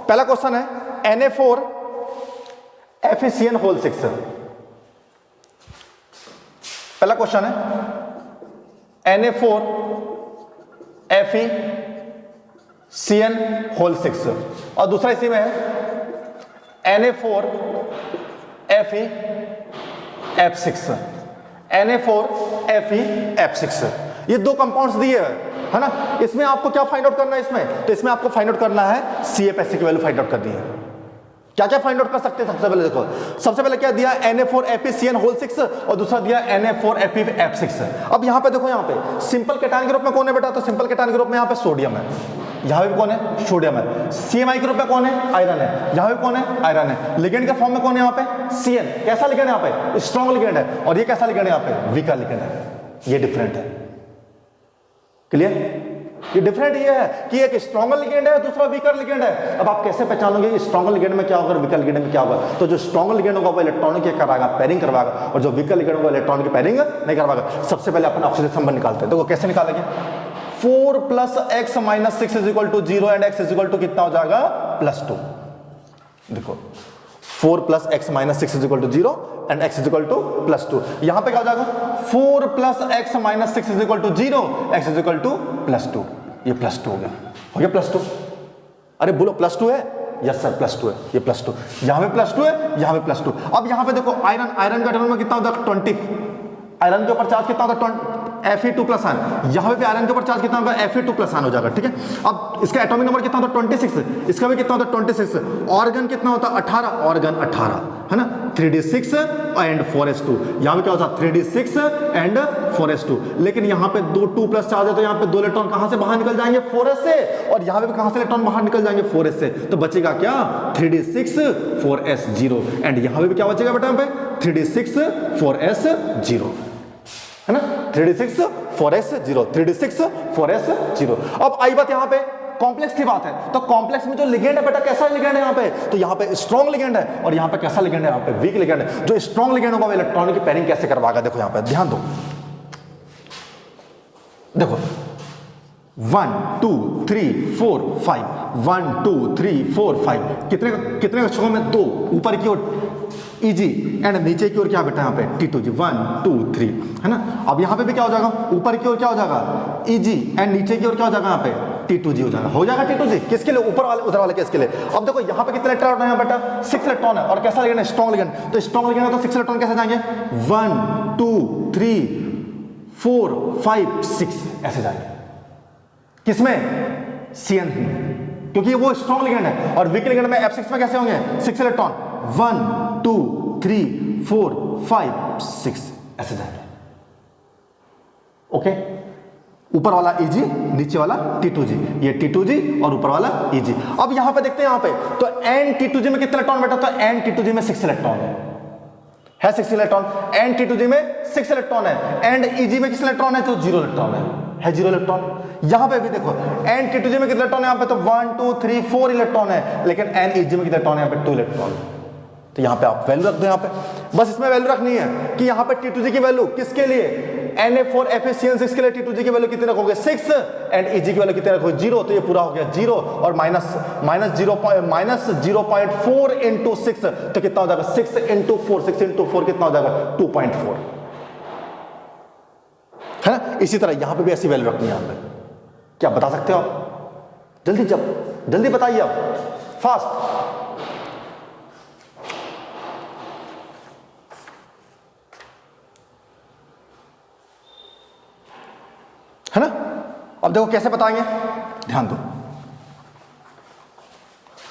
पहला क्वेश्चन है Na4 FeCN होल 6, पहला क्वेश्चन है Na4 FeCN होल 6 और दूसरा इसी में है Na4 FeF6, Na4 FeF6। ये दो कंपाउंड्स दिए है ना। इसमें आपको क्या फाइंड आउट करना है, इसमें तो इसमें आपको फाइंड आउट करना है CFSC की वैल्यू फाइंड आउट करनी है। क्या क्या फाइंड आउट कर सकते हैं, सबसे पहले देखो, सबसे पहले क्या दिया, Na4 FeCN होल 6 और दूसरा दिया Na4 FeF6। अब यहाँ पे देखो, यहाँ पे सिंपल कैटायन ग्रुप में कौन है बेटा, तो सिंपल कैटायन ग्रुप में यहाँ पे सोडियम है, यहाँ पे कौन है, सोडियम है। CMI ग्रुप में कौन है, आयरन है, यहाँ पे कौन है, आयरन है। लिगेंड के फॉर्म में कौन है यहाँ पे, CN, कैसा लिगेंड है यहाँ पे, स्ट्रॉन्ग लिगेंड है, और ये कैसा लिगेंड है यहाँ पे, वीकर लिगेंड है। ये डिफरेंट है, क्लियर, ये डिफरेंट ये है कि एक स्ट्रॉन्गर लिगेंड है, दूसरा वीकर लिगेंड है। अब आप कैसे पहचानोगे स्ट्रॉन्गर लिगेंड में क्या होगा, वीकर लिगेंड में क्या होगा। तो जो स्ट्रॉन्गर लिगेंड होगा वो इलेक्ट्रॉनों की करवाएगा, पेयरिंग करवाएगा, और जो वीकर लिगेंड होगा इलेक्ट्रॉन की पेयरिंग नहीं करवाएगा। सबसे पहले अपन ऑक्सीजन संबंध निकालते हैं, देखो कैसे निकालेंगे। 4 + x - 6 = 0 एंड x = कितना हो जाएगा, +2। देखो 4 + x - 6 = 0 एंड x = +2। यहां पे क्या हो जाएगा, 4 + x - 6 = 0, x = +2। ये +2 हो गया +2। अरे बोलो +2 है, यस सर +2 है, ये +2, यहां पे +2 है, यहां पे +2। अब यहां पे देखो आयरन का टर्म में कितना होता है, 20, आयरन के ऊपर चार्ज कितना होता है, Fe2+ आयन। यहाँ पे आयरन के ऊपर चार्ज कितना होगा, Fe2+ आयन हो जाएगा, ठीक है। अब इसका एटॉमिक नंबर कितना होता है, 26, इसका भी कितना होता है, 26। ऑर्गन कितना होता है, 18, ऑर्गन 18, है ना, 3d6 एंड 4s2। यहाँ पे क्या होता है, 3d6 एंड 4s2। लेकिन यहाँ पे 2+ चार्ज है, तो यहाँ पे 2 इलेक्ट्रॉन कहाँ से बाहर निकल जाएंगे, 4s से, और यहाँ पे भी कहाँ से इलेक्ट्रॉन बाहर निकल जाएंगे, 4s से। तो बचेगा क्या, 3d6 4s0, एंड यहाँ पे भी क्या बचेगा बेटा, यहाँ पे 3d6 4s0, है ना, 3d6 4s0, 3d6 4s0। अब आई बात यहाँ पे कॉम्प्लेक्स की बात है, तो कॉम्प्लेक्स में जो लिगेंड है बेटा, कैसा लिगेंड है यहाँ पे, तो यहाँ पे स्ट्रॉन्ग लिगेंड है, और यहाँ पे कैसा लिगेंड है, यहाँ पे वीक लिगेंड है। जो स्ट्रॉन्ग लिगेंड होगा वो इलेक्ट्रॉन की पेयरिंग कैसे करवाएगा, देखो यहाँ पे ध्यान दो, देखो 1 2 3 4 5, 1 2 3 4 5, कितने कक्षकों में, 2, ऊपर की ओर EG एंड नीचे की ओर क्या बेटा, यहाँ पे T2G, 1 2 3, है ना। अब यहाँ पे भी क्या हो जाएगा, ऊपर की ओर क्या हो जाएगा, EG एंड नीचे की ओर क्या हो जाएगा, यहाँ पे T2G हो जाएगा T2G, किसके लिए, ऊपर वाले, उधर वाले केस के लिए। अब देखो यहाँ पे कितने इलेक्ट्रॉन है बेटा, 6 इलेक्ट्रॉन है, और कैसा लिगेंड है, स्ट्रॉन्ग लिगेंड। तो स्ट्रॉन्ग लिगेंड है तो 6 इलेक्ट्रॉन कैसे जाएंगे, 1 2 3 4 5 6 ऐसे जाएंगे, किसमें, CN, क्योंकि वो स्ट्रॉन्ग लिगेंड है। और वीक लिगेंड में F6 में कैसे होंगे, 6 इलेक्ट्रॉन, 1 2 3 4 5 6 ऐसे जाएंगे, ओके। ऊपर वाला EG, नीचे वाला T2G, ये T2G और ऊपर वाला EG। अब यहां पे देखते हैं, यहां पे तो N-T2G में कितने इलेक्ट्रॉन बेटा, तो N-T2G में 6 इलेक्ट्रॉन है 6 इलेक्ट्रॉन। N-T2G में 6 इलेक्ट्रॉन है, एंड EG में कितने इलेक्ट्रॉन है, तो 0 इलेक्ट्रॉन है 0 इलेक्ट्रॉन। यहां पे भी देखो N-T2G में कितने इलेक्ट्रॉन है, यहां पे तो 1 2 3 4 इलेक्ट्रॉन है, लेकिन N-EG में कितने इलेक्ट्रॉन है, यहां पे 2 इलेक्ट्रॉन। तो यहां पे आप वैल्यू रख दो, यहां पे बस इसमें वैल्यू रखनी है कि यहां पे T2G की वैल्यू किसके लिए, Na4 FeCN6 के लिए T2G की वैल्यू कितने रखोगे, 6, एंड EG की वैल्यू कितने रखोगे, 0। तो ये पूरा हो गया 0 और -0.4 इंटू 6, तो कितना हो जाएगा, 6 इंटू 4 कितना हो जाएगा, 2.4, है ना। इसी तरह यहां पे भी ऐसी वैल्यू रखनी है यहां पे। क्या बता सकते हो आप? जल्दी बताइए आप, फास्ट। है ना। अब देखो कैसे बताएंगे, ध्यान दो।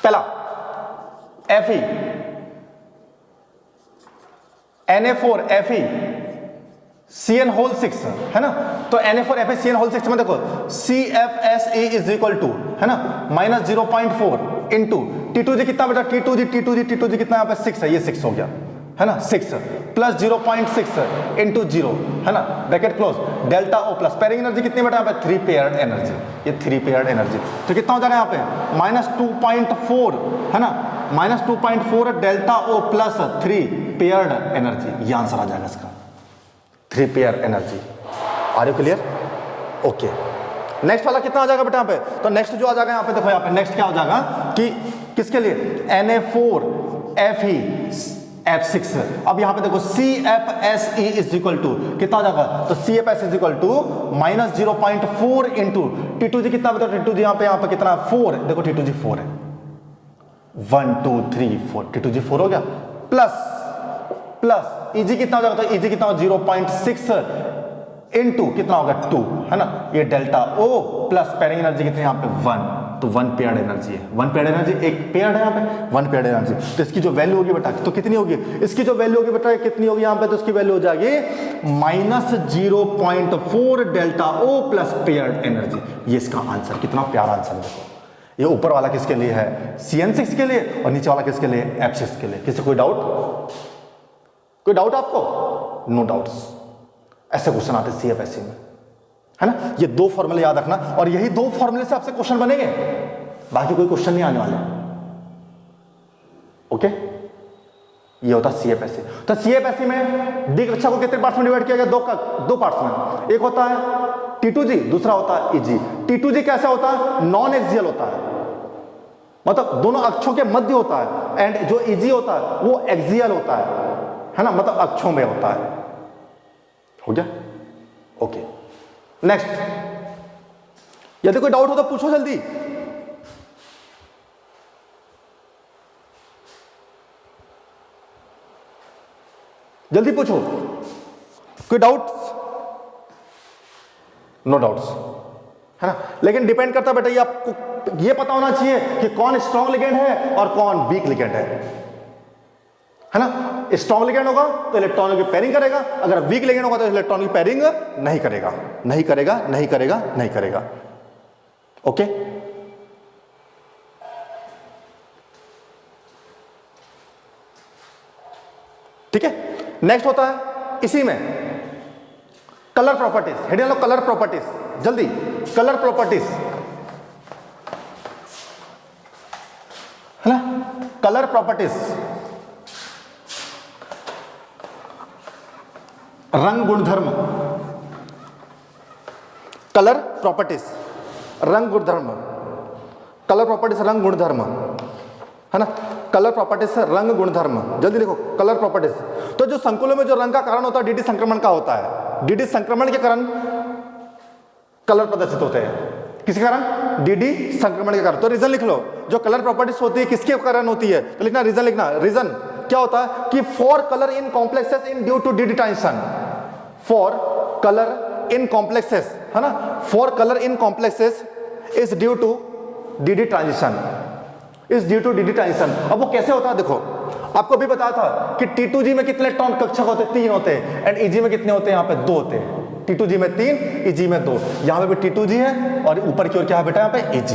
पहला Fe Na4 Fe Cn whole 6 है ना। तो Na4 Fe Cn होल 6 में देखो CFSE इज इक्वल टू, है ना, -0.4 इंटू T2G कितना बेटा, T2G कितना यहाँ पे 6 है, ये 6 हो गया, है ना, 6 प्लस 0.6 इंटू 0, है ना, bracket close, delta O plus pairing energy कितनी बेटा यहाँ पे 3 पेयर्ड एनर्जी, ये 3 पेयर्ड एनर्जी। तो कितना हो जाएगा यहाँ पे -2.4, है ना, -2.4 delta O plus 3 paired energy, ये आंसर आ जाएगा इसका, 3 pair energy. Are you clear? Okay. Next वाला कितना आ जाएगा बेटा यहाँ पे? तो नेक्स्ट जो आ जाएगा यहाँ पे, देखो यहाँ पे नेक्स्ट क्या हो जाएगा कि किसके लिए, Na4 Fe F6। अब यहाँ पे देखो CFSE इज इक्वल टू कितना हो जाएगा, तो CFS is equal to -0.4 into T2G कितना बेटा, T2G यहाँ पे कितना 4, देखो T2G 4 है, 1 2 3 4, T2G 4 हो गया, प्लस EG कितना हो जाएगा, तो EG कितना हो 0.6 इंटू कितना होगा 2, है ना, ये delta O plus pairing energy कितनी यहाँ पे 1, तो 1 पेयर्ड एनर्जी है, 1 पेयर्ड एनर्जी, एक पेयर्ड है यहाँ पे 1 पेयर्ड एनर्जी। तो इसकी जो वैल्यू होगी बेटा, तो कितनी होगी, इसकी जो वैल्यू होगी बेटा कितनी होगी यहाँ पे, तो इसकी वैल्यू हो जाएगी -0.4 delta O plus paired energy. ये इसका आंसर, कितना प्यारा आंसर है। देखो ये ऊपर वाला किसके लिए है, CN6 के लिए, और नीचे वाला किसके लिए, F6 के लिए। किसी कोई डाउट आपको? नो डाउट्स, ऐसे क्वेश्चन आते CFSE में, है ना। ये 2 फॉर्मूले याद रखना, और यही 2 फॉर्मूले से आपसे क्वेश्चन बनेंगे, बाकी कोई क्वेश्चन नहीं आने वाला। ओके, ये होता CFSE। तो CFSE में डी कक्षा को कितने पार्ट्स में डिवाइड किया गया, 2 पार्ट्स में। एक होता है T2G, दूसरा होता है EG। T2G कैसा होता है, नॉन एक्सियल होता है, मतलब दोनों अक्षों के मध्य होता है, एंड जो EG होता है वो एक्सियल होता है ना, मतलब अक्षों में होता है। हो गया? ओके। नेक्स्ट, यदि कोई डाउट हो तो पूछो जल्दी। जल्दी पूछो, कोई डाउट्स? नो डाउट्स, है ना। लेकिन डिपेंड करता है बेटा, ये आपको ये पता होना चाहिए कि कौन स्ट्रॉन्ग लिगेंड है और कौन वीक लिगेंड है ना। स्ट्रॉन्ग लिगेंड होगा तो इलेक्ट्रॉनों की पेयरिंग करेगा, अगर वीक लिगेंड होगा तो इलेक्ट्रॉन की पेयरिंग नहीं करेगा। ओके, ठीक है। नेक्स्ट होता है इसी में कलर प्रॉपर्टीज, हेडिंग लो कलर प्रॉपर्टीज, जल्दी कलर प्रॉपर्टीज, है ना। कलर प्रॉपर्टीज, रंग गुणधर्म, कलर प्रॉपर्टीज रंग गुणधर्म, कलर प्रॉपर्टीज रंग गुणधर्म, है ना। कलर प्रॉपर्टीज रंग गुणधर्म, जल्दी देखो कलर प्रॉपर्टीज। तो जो संकुलों में जो रंग का कारण होता है डीडी संक्रमण का होता है, डीडी संक्रमण के कारण कलर प्रदर्शित होते हैं। किसके कारण? डीडी संक्रमण के कारण। तो रीजन लिख लो, जो कलर प्रॉपर्टीज होती है किसके कारण होती है, तो लिखना रीजन, लिखना रीजन क्या होता है कि for colour in complexes in due to d d transition, for colour in complexes, है ना, for colour in complexes is due to d d transition, is due to d d transition. अब वो कैसे होता है, देखो आपको भी बताया था कि T2G में कितने इलेक्ट्रॉन कक्षक होते हैं, 3 होते हैं, एंड EG में कितने होते हैं, यहाँ पे 2 होते हैं। T2G में 3, EG में 2, यहाँ पे भी T2G है और ऊपर की ओर क्या है बेटा, यहाँ पे EG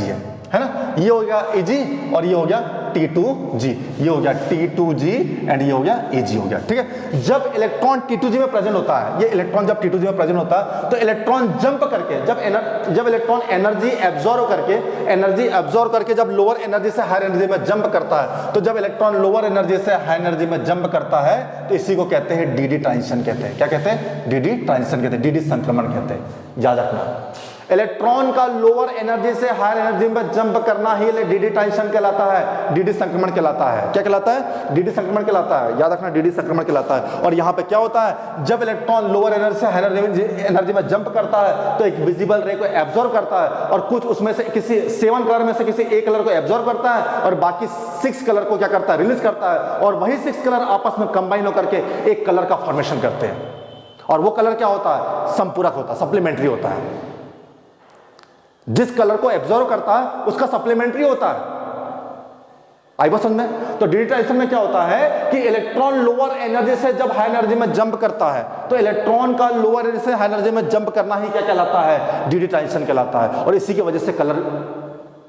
है ना। ये हो गया EG और ये हो गया T2G, ये हो गया T2G एंड ये हो गया EG हो गया, ठीक है। जब इलेक्ट्रॉन T2G में प्रेजेंट होता है, ये इलेक्ट्रॉन जब T2G में प्रेजेंट होता है तो इलेक्ट्रॉन जंप करके, जब इलेक्ट्रॉन एनर्जी एब्जॉर्ब करके जब लोअर एनर्जी से हायर एनर्जी में जंप करता है, तो जब इलेक्ट्रॉन लोअर एनर्जी से हाई एनर्जी में जंप करता है तो इसी को कहते हैं डीडी ट्रांजिशन कहते हैं। क्या कहते हैं? डीडी ट्रांजिशन कहते हैं, डीडी संक्रमण कहते हैं, याद रखना। इलेक्ट्रॉन का लोअर एनर्जी से हायर एनर्जी में जंप करना ही डीडी ट्रांजिशन कहलाता है, डीडी संक्रमण कहलाता है। क्या कहलाता है? डीडी संक्रमण कहलाता है। याद रखना, डीडी संक्रमण कहलाता है। और यहाँ पे क्या होता है, जब इलेक्ट्रॉन लोअर एनर्जी से हायर एनर्जी में जंप करता है तो एक विजिबल रे को एब्जॉर्ब करता है और कुछ उसमें से किसी 7 कलर में से किसी एक कलर को एब्जॉर्ब करता है और बाकी 6 कलर को क्या करता है, रिलीज करता है। और वही 6 कलर आपस में कंबाइन होकर के एक कलर का फॉर्मेशन करते हैं। और वो कलर क्या होता है? संपूरक होता है, सप्लीमेंट्री होता है। जिस कलर को एब्जॉर्व करता है उसका सप्लीमेंट्री होता है। आई बात समझ में? तो डीडी ट्रांजिशन में क्या होता है कि इलेक्ट्रॉन लोअर एनर्जी से जब हाई एनर्जी में जंप करता है तो इलेक्ट्रॉन का लोअर एनर्जी से हाई एनर्जी में जंप करना ही क्या कहलाता है? डीडी ट्रांजिशन कहलाता है। और इसी की वजह से कलर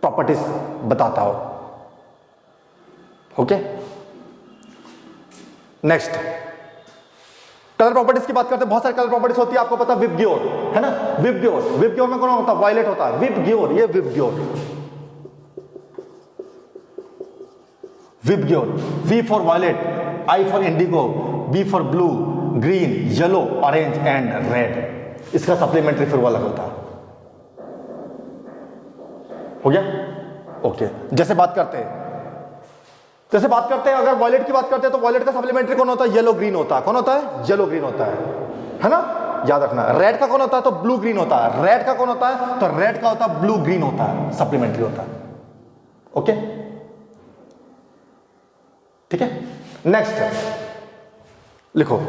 प्रॉपर्टीज बताता हो। ओके, नेक्स्ट कलर प्रॉपर्टीज की बात करते हैं। बहुत सारे कलर प्रॉपर्टीज होती है, आपको पता है विबग्योर है ना। विबग्योर में कौन होता है? वायलेट होता है। विबग्योर, ये VIBGYOR, V for violet, I for indigo, B for blue, green, yellow, orange and red. इसका सप्लीमेंट्री फिर वो अलग होता है। हो गया? ओके, जैसे बात करते हैं अगर वॉयलेट की बात करते हैं तो वॉयलेट का सप्लीमेंट्री कौन होता है? येलो ग्रीन होता है। कौन होता है? येलो ग्रीन होता है ना। याद रखना, रेड का कौन होता है? तो ब्लू ग्रीन होता है। रेड का कौन होता है? तो रेड का होता है ब्लू ग्रीन होता है, सप्लीमेंट्री होता है। ओके, ठीक है। नेक्स्ट लिखो,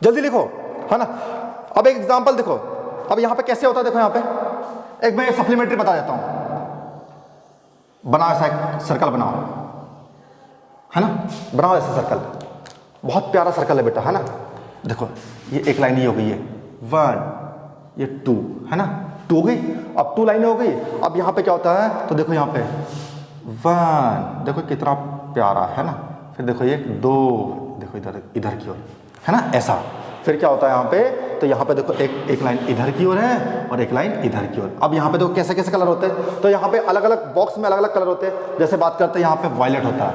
जल्दी लिखो, है ना। अब एक एग्जांपल देखो, अब यहां पे कैसे होता है, देखो यहां पे एक मैं सप्लीमेंट्री बता देता हूं। बनाओ ऐसा एक सर्कल बनाओ, है ना। बनाओ ऐसा सर्कल, बहुत प्यारा सर्कल है बेटा, है ना। देखो ये एक लाइन ये हो गई है 1, ये 2, है ना। 2 हो गई। अब 2 लाइनें हो गई। अब यहाँ पे क्या होता है, तो देखो यहाँ पे 1, देखो कितना प्यारा है ना। फिर देखो ये 2, देखो इधर की ओर, है ना, ऐसा। फिर क्या होता है यहाँ पे, तो यहाँ पे देखो एक लाइन इधर की ओर है और एक लाइन इधर की ओर। अब यहाँ पे देखो कैसे कैसे कलर होते हैं, तो यहाँ पे अलग अलग बॉक्स में अलग अलग कलर होते हैं। जैसे बात करते हैं यहाँ पे वायलेट होता है।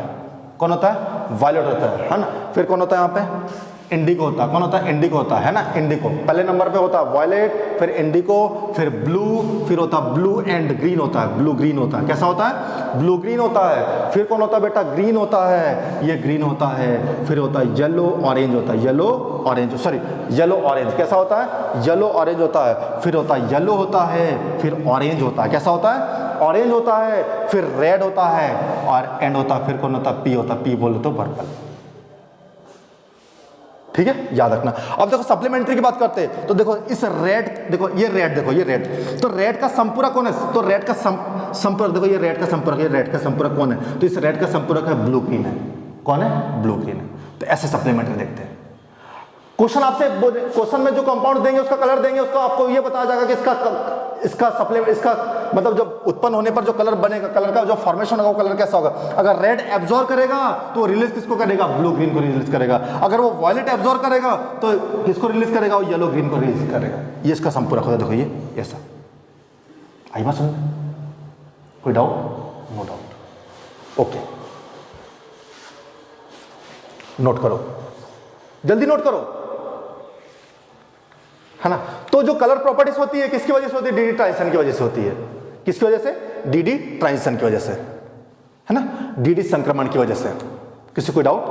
कौन होता है? वायलेट होता है ना। फिर कौन होता है यहाँ पे? इंडिगो होता है। कौन होता है? इंडिगो होता है ना। इंडिगो पहले नंबर पे होता है वायलेट, फिर इंडिगो, फिर ब्लू, फिर होता है ब्लू एंड ग्रीन होता है। ब्लू ग्रीन होता है। कैसा होता है? ब्लू ग्रीन होता है। फिर कौन होता है बेटा? ग्रीन होता है, ये ग्रीन होता है। फिर होता है येलो ऑरेंज होता है। येलो ऑरेंज कैसा होता है? येलो ऑरेंज होता है। फिर होता है येलो होता है, फिर ऑरेंज होता है। कैसा होता है? ऑरेंज होता है। फिर रेड होता है और एंड होता है। फिर कौन होता है? पी होता है। पी बोलो तो पर्पल। ठीक है, याद रखना। अब देखो सप्लीमेंट्री की बात करते हैं, तो देखो इस रेड, देखो ये रेड, देखो ये रेड, तो रेड का संपूरक कौन है? तो रेड का संपूरक, देखो ये रेड का संपूरक, ये रेड का संपूरक कौन है? तो इस रेड का संपूरक है ब्लू ग्रीन है। कौन है? ब्लू ग्रीन है। तो ऐसे सप्लीमेंट्री देखते हैं। क्वेश्चन आपसे, क्वेश्चन में जो कंपाउंड देंगे उसका कलर देंगे, उसका आपको ये बताया जाएगा कि इसका मतलब जब उत्पन्न होने पर जो कलर बनेगा, कलर का जो फॉर्मेशन होगा वो कलर कैसा होगा। अगर रेड एब्जॉर्ब करेगा तो रिलीज किसको करेगा? ब्लू ग्रीन को रिलीज करेगा। अगर वो वायलेट एब्जॉर्ब करेगा तो किसको रिलीज करेगा? वो येलो ग्रीन को रिलीज करेगा। ये इसका संपूरक होता है। देखो ये ऐसा। आई बात समझ? कोई doubt? No doubt. Okay, note करो, जल्दी नोट करो, है ना। तो जो कलर प्रॉपर्टीज होती है किसकी वजह से होती है? डीडी ट्रांजिशन की वजह से होती है। किसकी वजह से? डीडी ट्रांजिशन की वजह से, है ना, डीडी संक्रमण की वजह से। किसी कोई डाउट?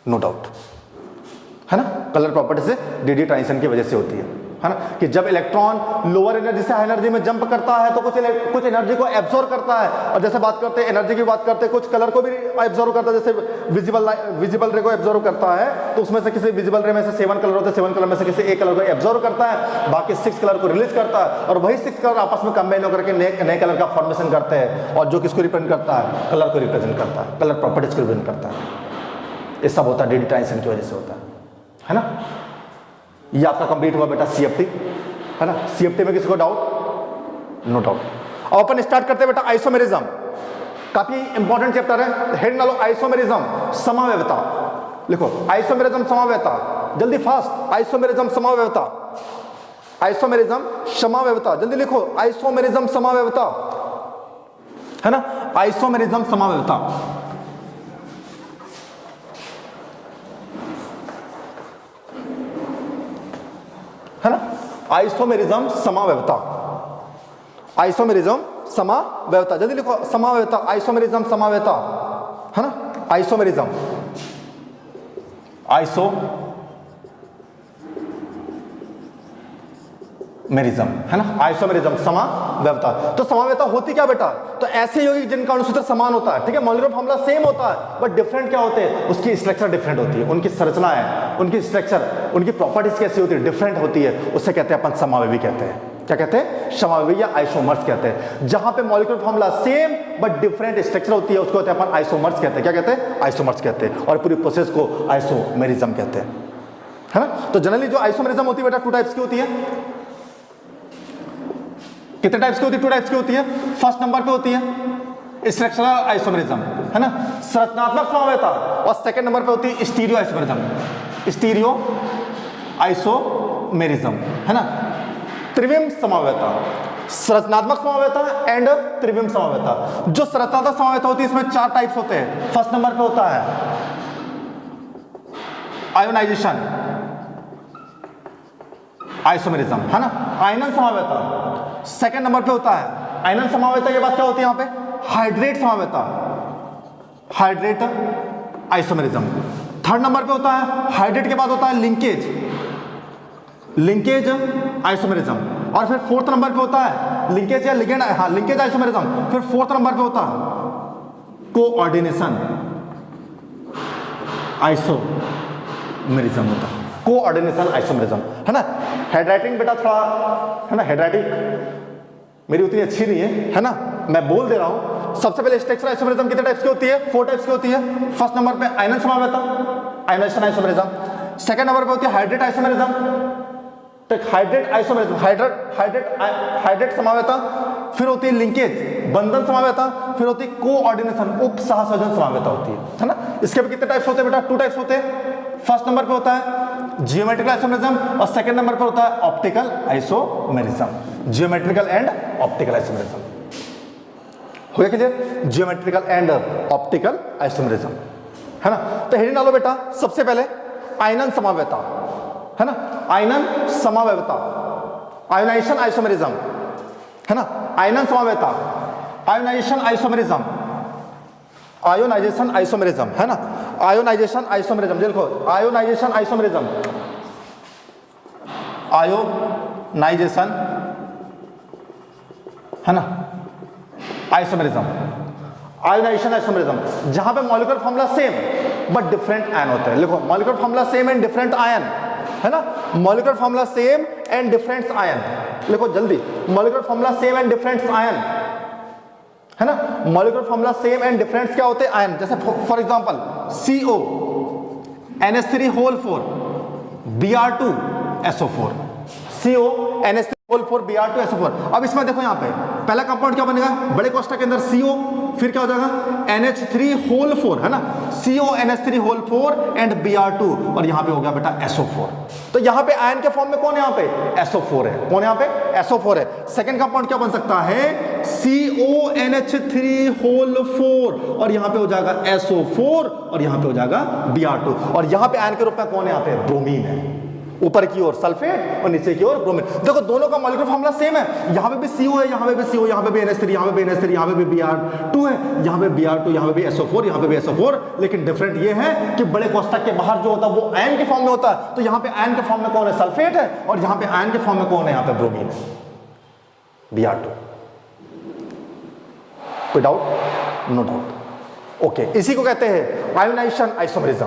नो डाउट, है ना। कलर प्रॉपर्टी से डीडी ट्रांजिशन की वजह से होती है ना, कि जब इलेक्ट्रॉन लोअर एनर्जी से हाई एनर्जी में जंप करता है तो कुछ एनर्जी को एब्जॉर्ब करता है। और जैसे बात करते हैं एनर्जी की बात करते हैं, कुछ कलर को भी एब्जॉर्ब करता है। जैसे विजिबल रे को एब्जॉर्ब करता है तो उसमें से किसी विजिबल रे में से 7 कलर होते हैं, 7 कलर में से किसी एक कलर को एब्जॉर्ब करता है, बाकी 6 कलर को रिलीज करता है। और वही 6 कलर आपस में कंबाइन होकर के नए कलर का फॉर्मेशन करते हैं। और जो किसको रिप्रेजेंट करता है? कलर को रिप्रेजेंट करता है, कलर प्रॉपर्टीज को रिप्रेजेंट करता है। ये सब होता है डीडी ट्रांजिशन की वजह से होता है ना। ये आपका कंप्लीट हुआ बेटा सीएफटी, है ना। सीएफटी में किसी को डाउट? No doubt. अब अपन स्टार्ट करते हैं बेटा आइसोमेरिज्म। काफी इंपॉर्टेंट चैप्टर है। हेड ना लो, आइसोमेरिज्म समव्यवता। लिखो आइसोमेरिज्म समव्यवता, जल्दी फास्ट। आइसोमेरिज्म समव्यवता, आइसोमेरिज्म समव्यवता, जल्दी लिखो। आइसोमेरिज्म समव्यवता, है ना। आइसोमेरिज्म समव्यवता। है ना। आइसोमेरिज्म समावयवता, आइसोमेरिज्म समावयवता, जल्दी लिखो समावयवता, आइसोमेरिज्म समावयवता, है ना। आइसोमेरिज्म, आइसोमेरिज्म, है ना। आइसोमेरिज्म समावयवता। तो समावयवता होती क्या बेटा, तो ऐसे यौगिक जिनका अणुसूत्र समान होता है, ठीक है, मॉलिक्यूलर फॉर्मूला सेम होता है, बट डिफरेंट क्या होते हैं, उसकी स्ट्रक्चर डिफरेंट होती है, उनकी संरचना है, उनकी स्ट्रक्चर, उनकी प्रॉपर्टीज कैसी होती है, डिफरेंट होती है, उससे कहते हैं अपन समावयवी कहते हैं। क्या कहते हैं, समावयवी या आइसोमर्स कहते हैं। जहां पे molecular formula same but different structure होती है, उसको कहते हैं अपन आइसोमर्स कहते हैं। क्या कहते हैं, आइसोमर्स कहते हैं। और पूरी प्रोसेस को आइसोमेरिज्म कहते हैं, है ना। तो जनरली जो आइसोमेरिज्म होती है बेटा 2 टाइप्स की होती है। कितने टाइप्स की होती है, 2 टाइप्स की होती है। फर्स्ट नंबर पे होती है स्ट्रक्चरल आइसोमेरिज्म, है ना, संरचनात्मक समावयवता। और सेकंड नंबर पे होती है स्टीरियो आइसोमेरिज्म, स्टीरियो आइसोमेरिज्म, है ना। त्रिविम समावयवता, संरचनात्मक समावयवता एंड त्रिविम समावयवता। जो संरचनात्मक समावयवता होती है इसमें 4 टाइप्स होते हैं। फर्स्ट नंबर पे होता है आयोनाइजेशन आइसोमेरिज्म, है ना, आयनन समावयवता। सेकंड नंबर पे होता है आयनन समावयवता के बाद क्या होती है यहां पे, हाइड्रेट समावयवता, हाइड्रेट आइसोमेरिज्म। थर्ड नंबर पे होता है हाइड्रेट के बाद होता है लिंकेज, लिंकेज आइसोमेरिज्म। और फिर फोर्थ नंबर पे होता है लिंकेज या लिगेंड, हाँ लिंकेज आइसोमेरिज्म। फिर फोर्थ नंबर पे होता है कोऑर्डिनेशन आइसोमेरिज्म होता है, कोऑर्डिनेशन आइसोमेरिज्म, है ना। हैंडराइटिंग बेटा थोड़ा, है ना, हैंडराइटिंग मेरी उतनी अच्छी नहीं है ना, मैं बोल दे रहा हूं। सबसे पहले स्ट्रक्चरल आइसोमेरिज्म कितने टाइप्स की होती है, 4 टाइप्स की होती है। फर्स्ट नंबर पे आयनन समावयवता, आयनाइजेशन आइसोमेरिज्म। सेकंड नंबर पे होती है हाइड्रेट आइसोमेरिज्म, तो हाइड्रेट आइसोमेरिज्म, हाइड्रेट समावयवता। फिर होती है लिंकेज, बंधन समावयवता। फिर होती है कोऑर्डिनेशन, उपसहसंयोजन समावयवता होती है ना। इसके भी कितने टाइप्स होते हैं बेटा, 2 टाइप्स होते हैं। फर्स्ट नंबर पे होता है जियोमेट्रिकल आइसोमेरिज्म और सेकंड नंबर पे होता है optical isomerism, geometrical and optical isomerism. हो गया clear, geometrical and optical isomerism, है ना। तो हेडिंग डालो बेटा, सबसे पहले आयनन समावयवता, है ना, आयनन समावयवता, आयोनाइजेशन आइसोमेरिज्म, है ना, आयनन समावयवता, आयोनाइजेशन आइसोमेरिज्म, आयोनाइजेशन आइसोमेरिज्म, है ना, आयोनाइजेशन आइसोमेरिज्म। देखो आयोनाइजेशन आइसोमेरिज्म, आयोनाइजेशन, है ना, आइसोमेरिज्म, आयोनाइजेशन आइसोमेरिज्म। जहां पे molecular formula same but different ion होते हैं। देखो molecular formula same and different ion, है ना, molecular formula same and different ion. देखो जल्दी, molecular formula same and different ion, है ना, molecular formula same and different क्या होते हैं, आयन। जैसे for example CO NH3 Br2 SO4, CO NH3 Br2 SO4। अब इसमें देखो यहाँ पे पहला कंपाउंड क्या बनेगा, बड़े कोष्ठक के अंदर CO, फिर क्या हो जाएगा NH3 है ना, CO NH3 एंड Br2, और यहाँ पे हो गया बेटा SO4। तो यहाँ पे आयन के फॉर्म में कौन है, यहाँ पे SO4 है। कौन यहाँ पे SO4 है। सेकंड कंपाउंड क्या बन सकता है, CONH3 और यहाँ पे हो जाएगा SO4 और यहाँ पे हो जाएगा Br2, और यहाँ पे आयन के रूप में कौन है, यहाँ पे ब्रोमीन है। ऊपर की ओर सल्फेट और नीचे की ओर ब्रोमीन। देखो दोनों का मॉलिक्यूलर फॉर्मूला सेम है, यहाँ पे भी CO है, यहाँ पे भी CO, यहाँ पे भी NH3, यहाँ पे भी NH3, यहाँ पे भी Br2 है, यहाँ पे Br2, यहाँ पे भी SO4, यहाँ पे भी SO4। लेकिन डिफरेंट ये है कि बड़े कोष्ठक के बाहर जो होता है वो आयन के फॉर्म में होता है, तो यहाँ पे आयन के फॉर्म में कौन है, सल्फेट है, और यहाँ पे आयन के फॉर्म में कौन है, यहाँ पे ब्रोमीन है, Br2। कोई डाउट? No doubt. ओके, इसी को कहते हैं आयोनाइजेशन आइसोमेरिज्म।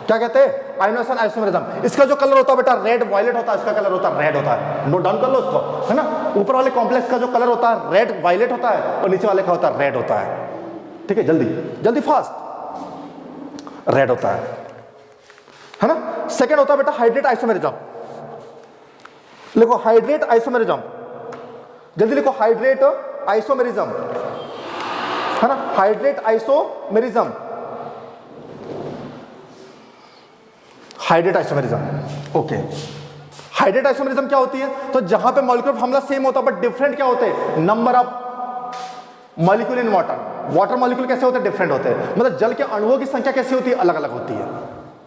क्या कहते हैं, आयोनाइजेशन आइसोमेरिज्म। इसका जो कलर होता है बेटा रेड वायलेट होता है, इसका कलर होता है रेड होता है। नोट डाउन कर लो इसको, है ना। ऊपर वाले कॉम्प्लेक्स का जो कलर होता है रेड वायलेट होता है, और नीचे वाले का होता है रेड होता है। ठीक है, जल्दी जल्दी फास्ट, रेड होता है ना। सेकेंड होता है बेटा हाइड्रेट आइसोमेरिज्म। लिखो हाइड्रेट आइसोमेरिज्म, जल्दी लिखो हाइड्रेट आइसोमेरिज्म, है ना, hydrate isomerism, hydrate isomerism. Okay, hydrate isomerism क्या होती है, तो जहां पे मॉलिक्यूलर फॉर्मूला सेम होता है बट डिफरेंट क्या होते हैं, number of molecule in water. Water molecule कैसे होते हैं, डिफरेंट होते हैं। मतलब जल के अणुओं की संख्या कैसी होती है, अलग अलग होती है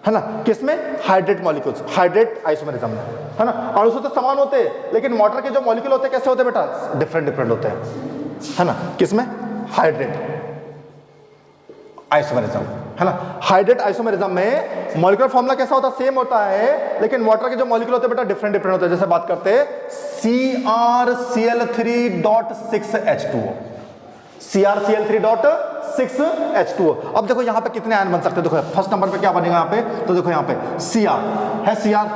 है ना, किसमें, हाइड्रेट मॉलिक्यूल्स, हाइड्रेट आइसोमेरिज्म में, है ना। अणु तो समान होते हैं लेकिन वाटर के जो मॉलिक्यूल होते हैं कैसे होते हैं बेटा, डिफरेंट डिफरेंट होते हैं, है ना, किसमें, हाइड्रेट आइसोमेरिज्म, है ना। हाइड्रेट आइसोमेरिज्म में मॉलिक्यूलर फॉर्मूला कैसा होता है, सेम होता है लेकिन वाटर के जो मॉलिक्यूल होते हैं बेटा डिफरेंट डिफरेंट होते हैं। जैसे बात करते हैं CrCl3.6H2O, CrCl3.6H2O। अब देखो यहां पे कितने आयन बन सकते हैं, देखो फर्स्ट नंबर पे क्या बनेगा यहां पे, तो देखो यहां पे Cr है, Cr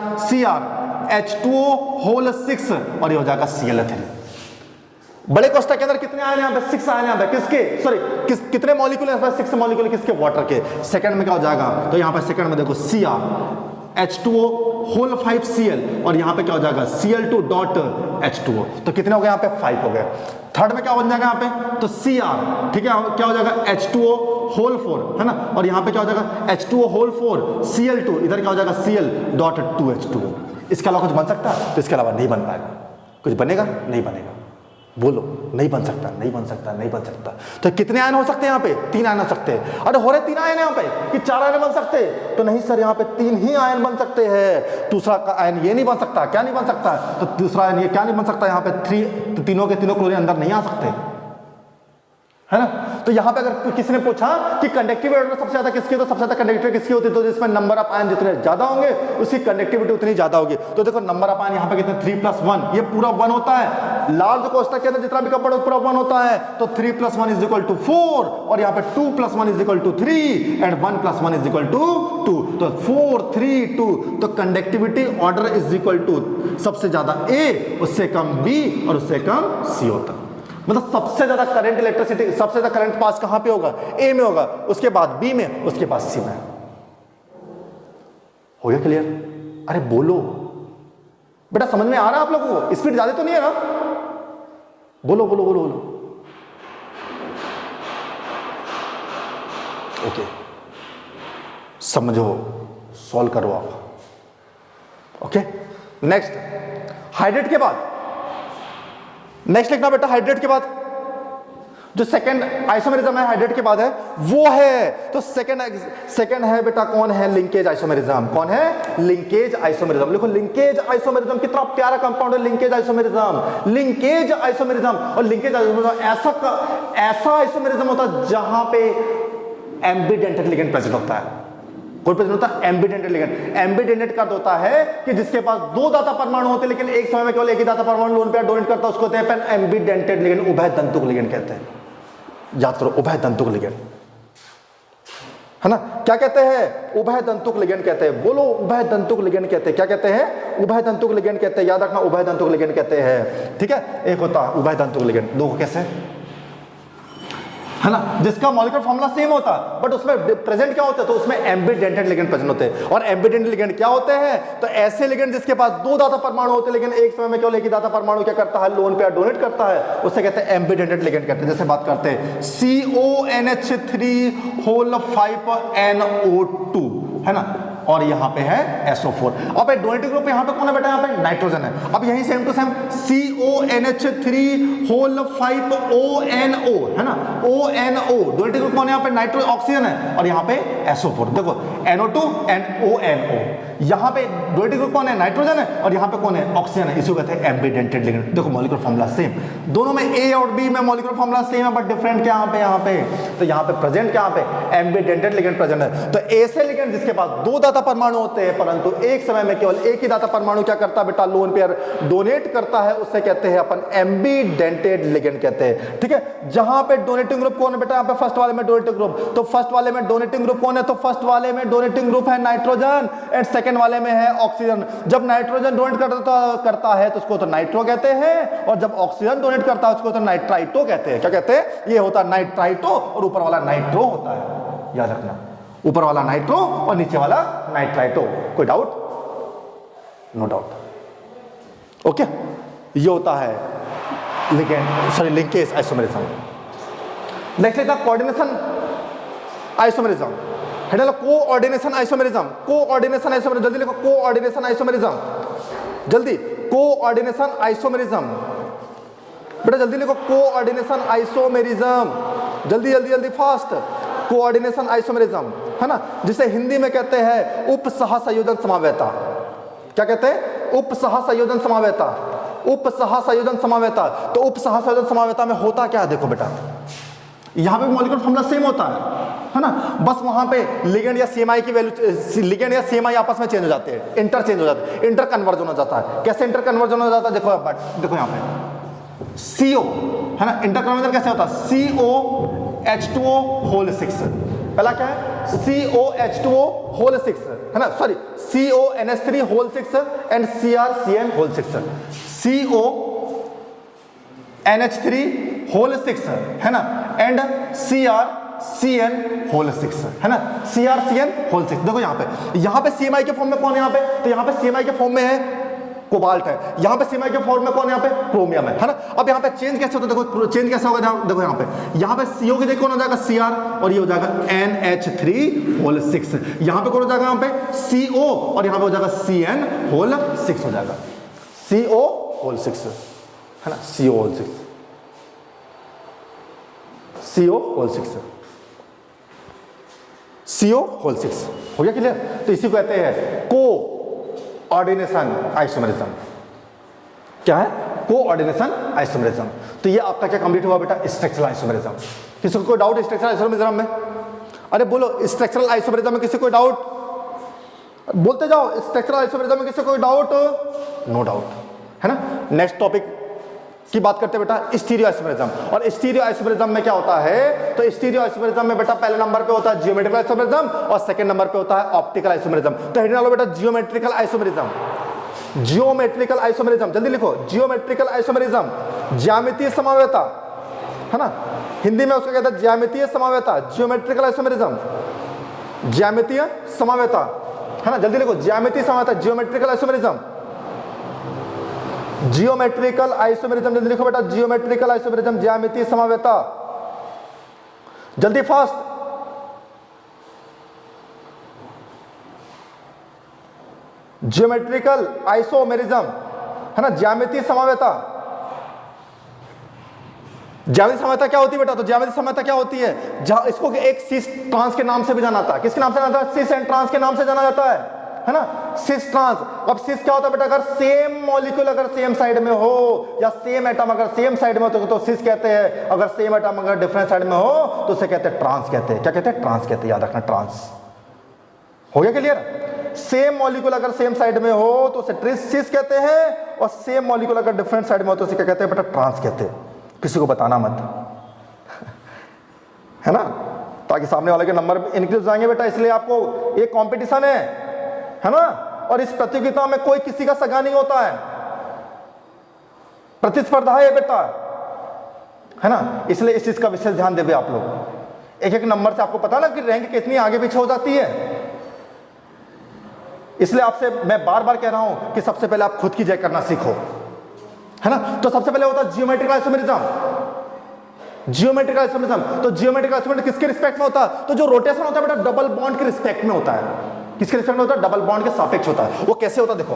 H2O होल 6 और ये हो जाएगा Cl3। बड़े कोष्टक के अंदर कितने आयन यहाँ पे, 6 आयन यहाँ पे, किसके, सॉरी कितने मॉलिक्यूल है, 6 मॉलिक्यूल किसके, वाटर के। सेकंड में क्या हो जाएगा, तो यहाँ पे सेकंड में देखो Cr H2O होल 5 Cl और यहाँ पे क्या हो जाएगा Cl2.H2O, तो कितने हो गए यहाँ पे, 5 हो गए। थर्ड में क्या बन जाएगा यहाँ पे, तो Cr, ठीक है, क्या हो जाएगा H2O होल 4, है ना, और यहाँ पे क्या हो जाएगा H2O होल 4 Cl2, इधर क्या हो जाएगा Cl.2H2O। इसके अलावा कुछ बन सकता है, तो इसके अलावा नहीं बन पाएगा। कुछ बनेगा, नहीं बनेगा, बोलो, नहीं बन सकता, नहीं बन सकता, नहीं बन सकता। तो कितने आयन हो सकते हैं यहाँ पे, 3 आयन हो सकते हैं। अरे हो रहे 3 आयन यहाँ पे कि 4 आयन बन सकते हैं, तो नहीं सर यहाँ पे 3 ही आयन बन सकते हैं। दूसरा आयन ये नहीं बन सकता, क्या नहीं बन सकता, तो दूसरा आयन ये क्या नहीं बन सकता, यहाँ पे 3, तीनों के तीनों क्लोरीन अंदर नहीं आ सकते, है ना। तो यहाँ पे अगर किसी ने पूछा कि कंडक्टिविटी ऑर्डर सबसे ज्यादा किसकी, तो सबसे ज्यादा कंडक्टिविटी किसकी होती है, तो जिसमें नंबर ऑफ आयन जितने ज्यादा होंगे उसकी कंडक्टिविटी उतनी ज्यादा होगी। तो देखो नंबर ऑफ आयन यहाँ पे कितने, 3+1, ये पूरा 1 होता है। लार्ज कोष्टक के अंदर जितना भी कंपाउंड पूरा 1 होता है, तो 3+1 = 4 और यहाँ पे 2+1 = 3 एंड 1+1 = 2, तो 4 3 2, तो कंडक्टिविटी ऑर्डर = सबसे ज्यादा A, उससे कम B और उससे कम C होता है। मतलब सबसे ज्यादा करंट इलेक्ट्रिसिटी, सबसे ज्यादा करंट पास कहां पे होगा, A में होगा, उसके बाद B में, उसके बाद C में। हो गया क्लियर? अरे बोलो बेटा, समझ में आ रहा है आप लोगों को? स्पीड ज्यादा तो नहीं है ना? बोलो बोलो बोलो बोलो। ओके, समझो, सॉल्व करो आप। ओके, नेक्स्ट हाइड्रेट के बाद, नेक्स्ट लिखना बेटा, हाइड्रेट के बाद जो सेकंड आइसोमेरिज्म है हाइड्रेट के बाद है वो है, तो सेकंड है बेटा कौन है, लिंकेज आइसोमेरिज्म। कौन है, लिंकेज आइसोमेरिज्म। लिखो लिंकेज आइसोमेरिज्म, कितना प्यारा कंपाउंड है लिंकेज आइसोमेरिज्म। लिंकेज आइसोमेरिज्म, और लिंकेज आइसोमेरिज्म ऐसा आइसोमेरिज्म होता है जहां पे एम्बिडेंटेड लिगेंड प्रेजेंट होता है। कोई प्रेजेंट होता है एम्बिडेंटेड लिगेंड। एम्बिडेंटेड का होता है कि जिसके पास 2 दाता परमाणु होते हैं लेकिन एक समय में केवल एक ही दाता परमाणु लोन पेयर डोनेट करता है, उसको कहते हैं एम्बिडेंटेड लिगेंड, उभय तंतुक लिगेंड कहते हैं। याद करो, उभय तंतुक लिगेंड, है ना। क्या कहते हैं, उभय तंतुक लिगेंड कहते हैं। बोलो, उभय तंतुक लिगेंड कहते हैं। क्या कहते हैं, उभय तंतुक लिगेंड कहते हैं। याद रखना, उभय तंतुक लिगेंड कहते हैं, ठीक है। एक होता है उभय तंतुक लिगेंड, दो कैसे, है ना, जिसका मॉलिक्यूलर फॉर्मूला सेम होता है बट उसमें प्रेजेंट क्या होता है, तो उसमें एम्बिडेंटेड लिगेंड प्रेजेंट होते हैं। और एम्बिडेंटेड लिगेंड क्या होते हैं, तो ऐसे लिगेंड जिसके पास 2 दाता परमाणु होते हैं लेकिन एक समय में केवल एक ही दाता परमाणु क्या करता है, लोन पेयर डोनेट करता है, उससे कहते हैं एम्बिडेंटेड लिगेंड कहते हैं। जैसे बात करते हैं CONH3 है ना, और यहाँ पे है SO4। अब डोनेटिंग ग्रुप यहाँ पे कौन है बेटा, यहाँ पे नाइट्रोजन है। अब यही सेम टू सेम CONH3 है ना, ONO डोनेटिंग ग्रुप कौन है यहाँ पे, नाइट्रोजन, ऑक्सीजन है, और यहाँ पे SO4। देखो NO2 एंड ONO, यहाँ पे डोनेटिंग ग्रुप कौन है, नाइट्रोजन है, और यहाँ पे कौन है, ऑक्सीजन है। इसी को कहते हैं एम्बिडेंटेड लिगेंड। देखो मॉलिक्यूलर फॉर्मूला सेम, दोनों में A और B में मॉलिक्यूलर फॉर्मूला सेम है बट डिफरेंट क्या यहाँ पे, तो यहाँ पे प्रेजेंट क्या, यहाँ पे एम्बिडेंटेड लिगेंड प्रेजेंट है। तो ऐसे लिगेंड जिसके पास 2 दाता परमाणु होते हैं परंतु एक समय में केवल एक ही दाता परमाणु क्या करता है बेटा, लोन पेयर डोनेट करता है, उससे कहते हैं अपन एम्बिडेंटेड लिगेंड कहते हैं, ठीक है। जहां पे डोनेटिंग ग्रुप कौन है बेटा, यहाँ पे फर्स्ट वाले में डोनेटिंग ग्रुप, तो फर्स्ट वाले में डोनेटिंग ग्रुप कौन है, तो फर्स्ट वाले में डोनेटिंग ग्रुप है नाइट्रोजन एंड सेकंड वाले में है ऑक्सीजन। जब नाइट्रोजन डोनेट करता है तो उसको तो नाइट्रो कहते हैं, और जब ऑक्सीजन डोनेट करता है उसको तो नाइट्राइटो कहते हैं। क्या कहते हैं, ये होता है नाइट्राइटो और ऊपर वाला नाइट्रो होता है, याद रखना, ऊपर वाला नाइट्रो और नीचे वाला नाइट्राइटो। कोई डाउट? No doubt. ओके, ये होता है लिंकेज आइसोमेरिज्म। नेक्स्ट लेता coordination isomerism, hadal coordination isomerism. Coordination isomerism, जल्दी लिखो, कोऑर्डिनेशन आइसोमेरिज्म, जल्दी, कोऑर्डिनेशन आइसोमेरिज्म बेटा, जल्दी लिखो, कोऑर्डिनेशन आइसोमेरिज्म, जल्दी जल्दी जल्दी फास्ट, कोऑर्डिनेशन आइसोमेरिज्म, है ना, जिसे हिंदी में कहते हैं उपसह संयोजन समावेता। क्या कहते हैं? उपसह संयोजन समावेता। उपसह संयोजन समावेता। तो उपसह संयोजन समावेता में होता क्या है? देखो बेटा, यहां पे मॉलिक्यूलर फॉर्मूला सेम होता है ना, बस वहां पे लिगेंड या सीएमआई की वैल्यू, लिगेंड या सीएमआई आपस में चेंज हो जाते हैं, इंटरचेंज हो जाते हैं, इंटर कन्वर्जन हो जाता है। कैसे इंटर कन्वर्जन हो जाता है? देखो यहां पे CO है ना, इंटर कन्वर्जन कैसे होता है? COH2O whole 6। पहला क्या है? COH2O होल 6 है ना, sorry CONH3 whole 6 and CrCN whole 6। CONH3 whole 6 है ना एंड CrCN होल 6 है ना, CrCN होल 6। देखो यहाँ पे CMI के फॉर्म में कौन है? यहाँ पे तो यहाँ पे CMI के फॉर्म में है कोबाल्ट है, यहाँ पे CMI के फॉर्म में कौन है? यहाँ पे क्रोमियम है ना। अब यहाँ पे चेंज कैसे होता है? देखो चेंज कैसे होगा, देखो यहाँ पे CO की जगह कौन हो जाएगा? Cr, और ये हो जाएगा NH3 होल 6। यहाँ पे कौन हो जाएगा? यहाँ पे CO, और यहाँ पे हो जाएगा CN होल 6 हो जाएगा, CO होल 6 है ना, CO whole 6, CO whole 6, CO whole 6 हो गया क्लियर? तो इसी को कहते हैं कोऑर्डिनेशन आइसोमेरिज्म। क्या है? Coordination isomerism. तो ये आपका क्या कंप्लीट हुआ बेटा? Structural isomerism. किसी को कोई डाउट स्ट्रक्चरल आइसोमेरिज्म में? अरे बोलो, स्ट्रक्चरल आइसोमेरिज्म में किसी को कोई डाउट? बोलते जाओ, स्ट्रक्चरल आइसोमेरिज्म में किसी को कोई डाउट? नो डाउट है ना। नेक्स्ट टॉपिक की बात करते हैं बेटा, स्टीरियो आइसोमेरिज्म। और स्टीरियो आइसोमेरिज्म में क्या होता है? तो स्टीरियो आइसोमेरिज्म में बेटा पहले नंबर पे होता है जियोमेट्रिकल आइसोमेरिज्म और सेकंड नंबर पे होता है ऑप्टिकल आइसोमेरिज्म। तो हेडिंग डालो बेटा जियोमेट्रिकल आइसोमेरिज्म। जियोमेट्रिकल आइसोमेरिज्म, जल्दी लिखो, जियोमेट्रिकल आइसोमेरिज्म, ज्यामितीय समवेता है ना, हिंदी में उसको कहते हैं ज्यामितीय समवेता, जियोमेट्रिकल आइसोमेरिज्म, ज्यामितीय समवेता है ना, जल्दी लिखो, ज्यामितीय समवेता, जियोमेट्रिकल आइसोमेरिज्म, जियोमेट्रिकल आइसोमेरिज्म, जल्दी लिखो बेटा, जियोमेट्रिकल आइसोमेरिज्म, ज्यामितीय समवेता, जल्दी फास्ट। जियोमेट्रिकल आइसोमेरिज्म है ना, ज्यामितीय समवेता। ज्यामितीय समवेता क्या होती है बेटा? तो ज्यामितीय समवेता क्या होती है? जहां इसको एक सिस ट्रांस के नाम से भी जाना जाता है। किसके नाम से जाना जाता है? सिस एंड ट्रांस के नाम से जाना जाता है ना, सिस ट्रांस। अब सिस क्या होता है बेटा? अगर सेम मॉलिक्यूल अगर सेम साइड में हो या सेम एटम अगर सेम साइड में हो तो सिस कहते हैं, अगर सेम एटम अगर डिफरेंट साइड में हो तो उसे कहते हैं ट्रांस कहते हैं। क्या कहते हैं? ट्रांस कहते हैं, याद रखना, ट्रांस। हो गया क्लियर? सेम मॉलिक्यूल अगर सेम साइड में हो तो उसे सिस कहते हैं, और सेम मॉलिक्यूल अगर डिफरेंट साइड में हो तो उसे क्या कहते हैं बेटा? ट्रांस कहते हैं। किसी को बताना मत है ना, ताकि सामने वाले के नंबर इंक्रीज जाएंगे बेटा। इसलिए आपको एक कंपटीशन है ना, और इस प्रतियोगिता में कोई किसी का सगा नहीं होता है, प्रतिस्पर्धा है बेटा, है ना। इसलिए इस चीज का विशेष ध्यान देवे आप लोग। एक एक नंबर से आपको पता ना कि रैंक कितनी आगे पीछे हो जाती है। इसलिए आपसे मैं बार बार कह रहा हूं कि सबसे पहले आप खुद की जय करना सीखो, है ना। तो सबसे पहले होता है जियोमेट्रिकल आइसोमेरिज्म। जियोमेट्रिकल आइसोमेरिज्म, तो जियोमेट्रिकल आइसोमेरिज्म किसके रिस्पेक्ट में होता है? तो जो रोटेशन होता है बेटा डबल बॉन्ड के रिस्पेक्ट में होता है। किसके रिस्पेक्ट में होता है? डबल बॉन्ड के सापेक्ष होता है। वो कैसे होता है देखो,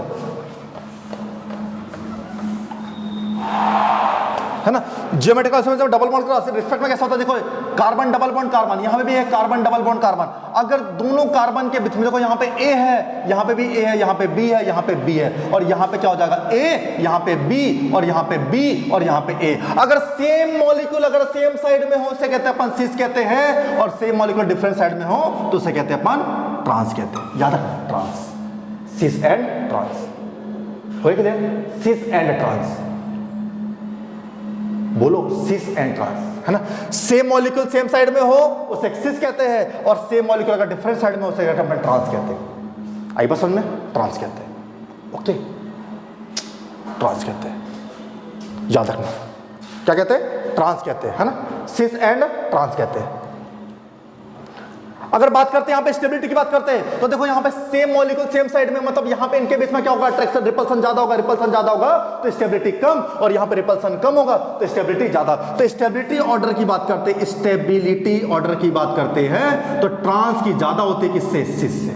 है ना। जियोमेट्रिकल आइसोमेरिज्म डबल बॉन्ड के रिस्पेक्ट में कैसा होता है? देखो, कार्बन डबल बॉन्ड कार्बन, यहां पे भी है कार्बन डबल बॉन्ड कार्बन। अगर दोनों कार्बन के बीच में देखो, यहां पे A है, यहां पे भी A है, यहां पे B है, यहां पे B है, और यहां पे क्या हो जाएगा? A, यहां पे B, और यहां पे B, और यहां पे A। अगर सेम मॉलिक्यूल अगर सेम साइड में हो उसे कहते हैं अपन सिस कहते हैं, और सेम मॉलिक्यूल डिफरेंट साइड में हो तो उसे कहते हैं अपन ट्रांस कहते हैं। याद रखना, ट्रांस, सिस एंड ट्रांस। हो गया क्लियर? सिस एंड ट्रांस, बोलो, सिस एंड ट्रांस, है ना। सेम मॉलिक्यूल सेम साइड में हो उसे सिस कहते हैं, और सेम मॉलिक्यूल अगर डिफरेंट साइड में हो उसे अपन ट्रांस कहते हैं। आई बस समझ में? ट्रांस कहते हैं। ओके, ट्रांस कहते हैं, याद रखना। क्या कहते हैं? ट्रांस कहते हैं, है ना। सिस एंड ट्रांस कहते हैं। अगर बात करते हैं यहाँ पे स्टेबिलिटी की बात करते हैं, तो देखो यहाँ पे सेम मॉलिक्यूल सेम साइड में, मतलब यहाँ पे इनके बीच में क्या होगा? अट्रैक्शन, रिपल्सन ज्यादा होगा, रिपल्सन ज्यादा होगा तो स्टेबिलिटी कम, और यहाँ पे रिपल्सन कम होगा तो स्टेबिलिटी ज्यादा। तो स्टेबिलिटी ऑर्डर की बात करते हैं, स्टेबिलिटी ऑर्डर की बात करते हैं तो ट्रांस की ज्यादा होती है किससे? सिस से,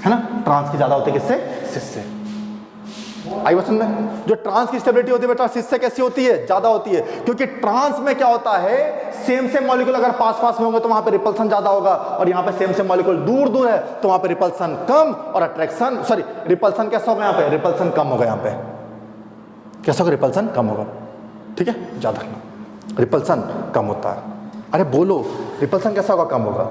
है ना। ट्रांस की ज्यादा होती है किससे? सिस से। आई बात समझ में? जो ट्रांस की स्टेबिलिटी होती है बेटा सिस से कैसी होती है, ज्यादा होती है, क्योंकि ट्रांस में क्या होता है, सेम मॉलिक्यूल अगर पास पास में होंगे तो वहां पे रिपल्सन ज्यादा होगा, और यहाँ पे सेम मॉलिक्यूल दूर दूर है तो वहां पे रिपल्सन कम और अट्रैक्शन, सॉरी रिपल्सन कैसा होगा, यहाँ पे रिपल्सन कम होगा, यहाँ पे कैसा होगा, रिपल्सन कम होगा। ठीक है, याद रखना रिपल्सन कम होता है। अरे बोलो रिपल्सन कैसा होगा, कम होगा।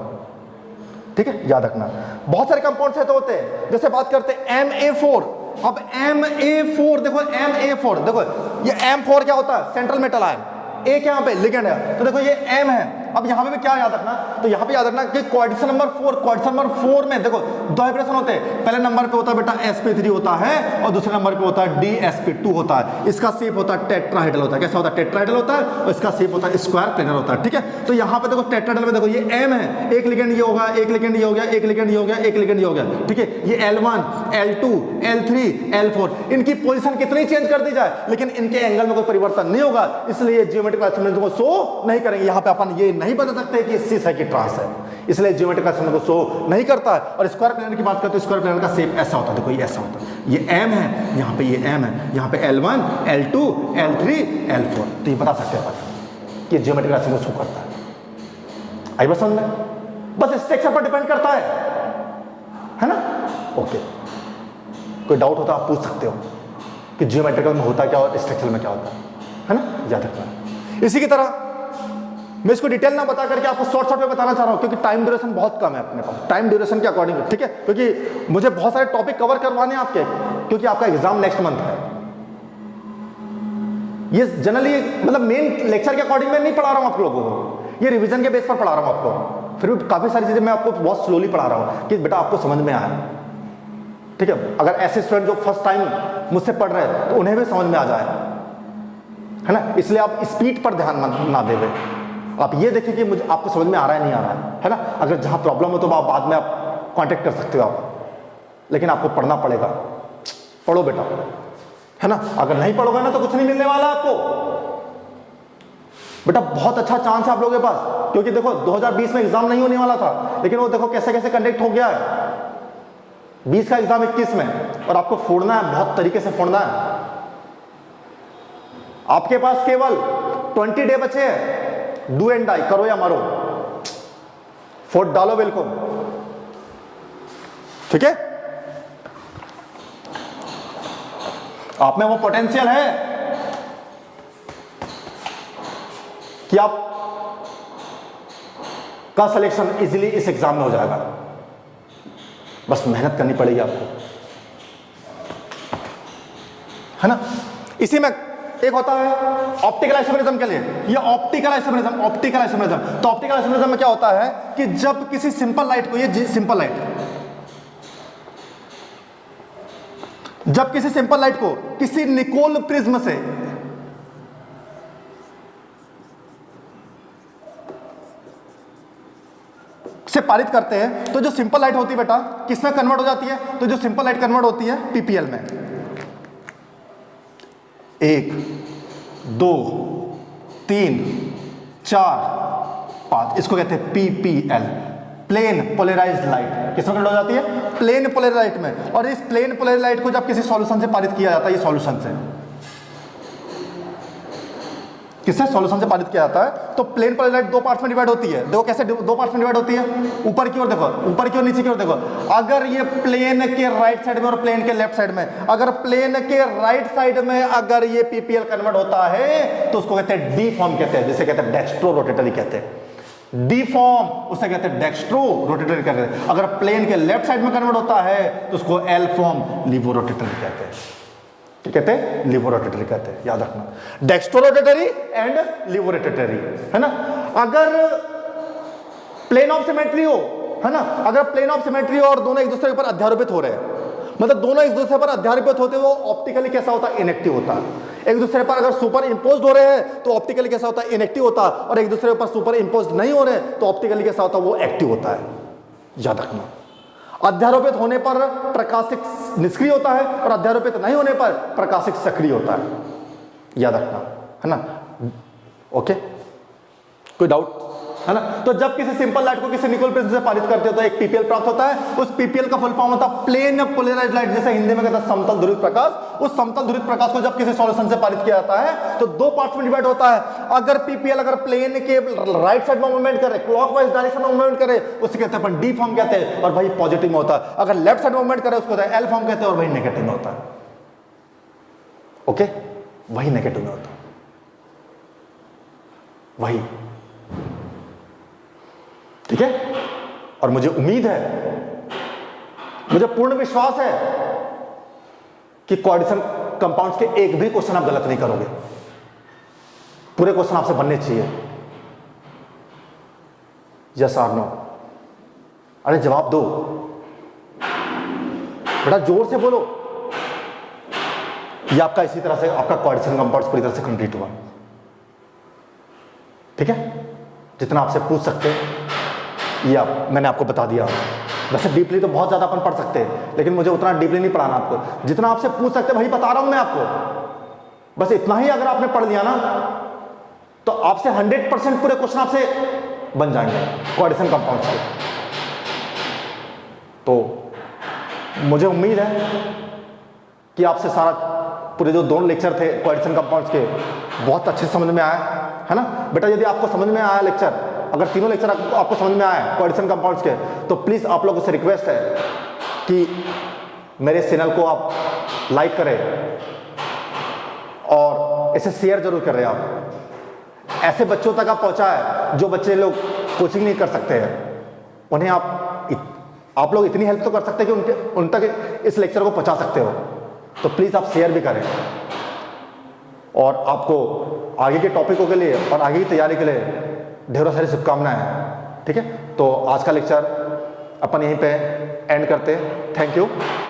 ठीक है, याद रखना। बहुत सारे कंपाउंड्स ऐसे होते हैं, जैसे बात करते हैं MA4। अब MA4 देखो, MA4 देखो, ये M4 क्या होता है, सेंट्रल मेटल आयन, एक यहाँ पे लिगेंड है, तो देखो ये M है। अब यहाँ पे भी क्या याद रखना, तो यहाँ पे याद रखना कि कोएडिशन नंबर 4 में देखो दो हाइब्रिडेशन होते हैं, पहले नंबर पे होता है बेटा sp3 होता है और दूसरे नंबर पे होता है dsp2 होता है। इसका शेप होता है टेट्राहेड्रल होता है, कैसा होता है, टेट्राहेड्रल होता है, और इसका शेप होता है स्क्वायर प्लेनर होता है। ठीक है, तो यहाँ पे देखो टेट्राहेड्रल में देखो ये M है, एक लिगेंड ये होगा, एक लिगेंड ये हो गया, एक लिगेंड ये हो गया, एक लिगेंड ये हो गया। ठीक है, ये L1 L2 L3 L4, इनकी पोजीशन कितनी चेंज कर दी जाए लेकिन इनके एंगल में कोई परिवर्तन नहीं होगा, इसलिए ज्योमेट्रिकल असाइनमेंट को शो नहीं करेंगे। यहाँ पे अपन ये नहीं बता सकते कि सिस है कि ट्रांस है, इसलिए ज्योमेट्रिकल असाइनमेंट को शो नहीं करता है। और स्क्वायर प्लेनर की बात करते हैं, स्क्वायर प्लेनर का शेप ऐसा होता है, देखो ये ऐसा होता है, ये M है, यहाँ पे ये M है, यहाँ पे L1 L2 L3 L4, तो ये बता सकते हैं अपन कि ज्योमेट्रिकल असाइनमेंट को शो करता है। आई बस समझ में? बस स्ट्रक्चर पर डिपेंड करता है ना? ओके, कोई डाउट होता है आप पूछ सकते हो कि ज्योमेट्रिकल में होता क्या और स्ट्रक्चरल में क्या होता है ना? याद रखना। इसी की तरह मैं इसको डिटेल ना बता करके आपको शॉर्ट में बताना चाह रहा हूं, क्योंकि टाइम ड्यूरेशन बहुत कम है अपने पास, टाइम ड्यूरेशन के अकॉर्डिंग। ठीक है, क्योंकि मुझे बहुत सारे टॉपिक कवर करवाने हैं आपके, क्योंकि आपका एग्जाम नेक्स्ट मंथ है। ये जनरली मतलब मेन लेक्चर के अकॉर्डिंग मैं नहीं पढ़ा रहा हूं आप लोगों को, ये रिवीजन के बेस पर पढ़ा रहा हूं आपको। फिर भी काफी सारी चीजें मैं आपको बहुत स्लोली पढ़ा रहा हूं कि बेटा आपको समझ में आए। ठीक है, अगर ऐसे स्टूडेंट जो फर्स्ट टाइम मुझसे पढ़ रहे हैं तो उन्हें भी समझ में आ जाए, है ना? इसलिए आप स्पीड पर ध्यान ना देवे, आप ये देखिए कि मुझे आपको समझ में आ रहा है नहीं आ रहा है ना? अगर जहां प्रॉब्लम हो तो आप बाद में आप कांटेक्ट कर सकते हो आप, लेकिन आपको पढ़ना पड़ेगा। पढ़ो बेटा, है ना? अगर नहीं पढ़ोगे ना तो कुछ नहीं मिलने वाला आपको। बेटा बहुत अच्छा चांस है आप लोगों के पास, क्योंकि देखो 2020 में एग्जाम नहीं होने वाला था, लेकिन वो देखो कैसे कैसे कंडक्ट हो गया है। 20 का एग्जाम 21 में, और आपको फोड़ना है, बहुत तरीके से फोड़ना है। आपके पास केवल 20 डे बचे हैं, डू एंड डाई, करो या मारो, फोड़ डालो बिल्कुल। ठीक है, आप में वो पोटेंशियल है कि आप का सिलेक्शन इजीली इस एग्जाम में हो जाएगा, बस मेहनत करनी पड़ेगी आपको, है ना? इसी में एक होता है ऑप्टिकल आइसोमेरिज्म के लिए, ये ऑप्टिकल आइसोमेरिज्म। तो ऑप्टिकल आइसोमेरिज्म में क्या होता है कि जब किसी सिंपल लाइट को, ये सिंपल लाइट, जब किसी सिंपल लाइट को किसी निकोल प्रिज्म से पारित करते हैं, तो जो सिंपल लाइट होती है बेटा किसमें कन्वर्ट हो जाती है? तो जो सिंपल लाइट कन्वर्ट होती है पीपीएल में। 1 2 3 4 5, इसको कहते हैं पीपीएल, प्लेन पोलराइज्ड लाइट। किसमें कन्वर्ट हो जाती है? प्लेन पोलराइज्ड लाइट में। और इस प्लेन पोलराइज्ड लाइट को जब किसी सॉल्यूशन से पारित किया जाता है, ये सॉल्यूशन से, किससे? सॉल्यूशन से पारित किया जाता है, तो प्लेन पोलराइज्ड लाइट 2 पार्ट्स में डिवाइड होती है। देखो कैसे 2 पार्ट्स में डिवाइड होती है, ऊपर की ओर देखो, ऊपर की ओर, नीचे की ओर देखो। अगर ये प्लेन के राइट साइड में और प्लेन के लेफ्ट साइड में, अगर प्लेन के राइट साइड में अगर ये पीपीएल कन्वर्ट होता है तो उसको कहते हैं डी फॉर्म कहते हैं, जिसे कहते हैं डेक्स्ट्रो रोटेटरी कहते हैं। डी फॉर्म उसे कहते हैं डेक्स्ट्रो रोटेटरी कहते हैं। अगर प्लेन के लेफ्ट साइड में कन्वर्ट होता है तो उसको एल फॉर्म लिवो रोटेटरी कहते हैं। कहते हैं लिवो रोटेटरी कहते हैं, याद रखना, dextro rotatory and levo rotatory, है ना? अगर प्लेन ऑफ सिमेट्री हो, है ना, अगर प्लेन ऑफ सिमेट्री हो और दोनों एक दूसरे के ऊपर अध्यारोपित हो रहे हैं, मतलब दोनों एक दूसरे पर अध्यारोपित होते हैं, वो ऑप्टिकली कैसा होता है? इनेक्टिव होता है। एक दूसरे पर अगर सुपर इंपोज्ड हो रहे हैं तो ऑप्टिकली कैसा होता है? इनेक्टिव होता है। और एक दूसरे पर सुपर इंपोज्ड नहीं हो रहे तो ऑप्टिकली कैसा होता है? वो एक्टिव होता है, याद रखना। अध्यारोपित होने पर प्रकाशिक निष्क्रिय होता है और अध्यारोपित नहीं होने पर प्रकाशिक सक्रिय होता है, याद रखना, है ना? ओके, कोई डाउट? है ना। तो जब किसी सिंपल लाइट को किसी निकोल प्रिज्म से पारित करते हो तो एक पीपीएल प्राप्त होता है। उस पीपीएल का फुल फॉर्म होता है प्लेन पोलराइज्ड लाइट, जैसे हिंदी में कहते हैं समतल ध्रुवित प्रकाश। उस समतल ध्रुवित प्रकाश को जब किसी सॉल्यूशन से पारित किया जाता है तो दो पार्ट्स में डिवाइड होता है। अगर पीपीएल अगर प्लेन के राइट साइड में मूवमेंट करे, क्लॉकवाइज डायरेक्शन में मूवमेंट करे, उसे कहते हैं अपन डी फॉर्म कहते हैं और वही पॉजिटिव में होता है। अगर लेफ्ट साइड मूवमेंट करे उसको एल फॉर्म कहते हैं और वही नेगेटिव में होता है। ओके, वही नेगेटिव में होता है, वही, ठीक है। और मुझे उम्मीद है, मुझे पूर्ण विश्वास है कि कोएडिशन कंपाउंड्स के एक भी क्वेश्चन आप गलत नहीं करोगे। पूरे क्वेश्चन आपसे बनने चाहिए, यस और नो। अरे जवाब दो बेटा, जोर से बोलो। ये आपका इसी तरह से आपका कोएडिशन कंपाउंड्स पूरी तरह से कंप्लीट हुआ, ठीक है। जितना आपसे पूछ सकते हैं ये मैंने आपको बता दिया। वैसे डीपली तो बहुत ज्यादा अपन पढ़ सकते हैं, लेकिन मुझे उतना डीपली नहीं पढ़ाना आपको। जितना आपसे पूछ सकते वही बता रहा हूं मैं आपको। बस इतना ही अगर आपने पढ़ लिया ना तो आपसे 100% पूरे क्वेश्चन आपसे बन जाएंगे कोएडिशन कंपाउंड्स के। तो मुझे उम्मीद है कि आपसे सारा पूरे जो दोनों लेक्चर थे कोएडिशन कंपाउंड्स के बहुत अच्छे समझ में आया है ना बेटा। यदि आपको समझ में आया लेक्चर, अगर तीनों लेक्चर आपको समझ में आए कोएडिशन कंपाउंड्स के, तो प्लीज़ आप लोगों से रिक्वेस्ट है कि मेरे चैनल को आप लाइक करें और इसे शेयर जरूर करें। आप ऐसे बच्चों तक आप पहुंचाएं जो बच्चे लोग कोचिंग नहीं कर सकते हैं, उन्हें आप लोग इतनी हेल्प तो कर सकते हैं कि उन तक इस लेक्चर को पहुंचा सकते हो। तो प्लीज़ आप शेयर भी करें। और आपको आगे के टॉपिकों के लिए और आगे की तैयारी के लिए ढेरों सारी शुभकामनाएं, ठीक है। तो आज का लेक्चर अपन यहीं पे एंड करते हैं। Thank you.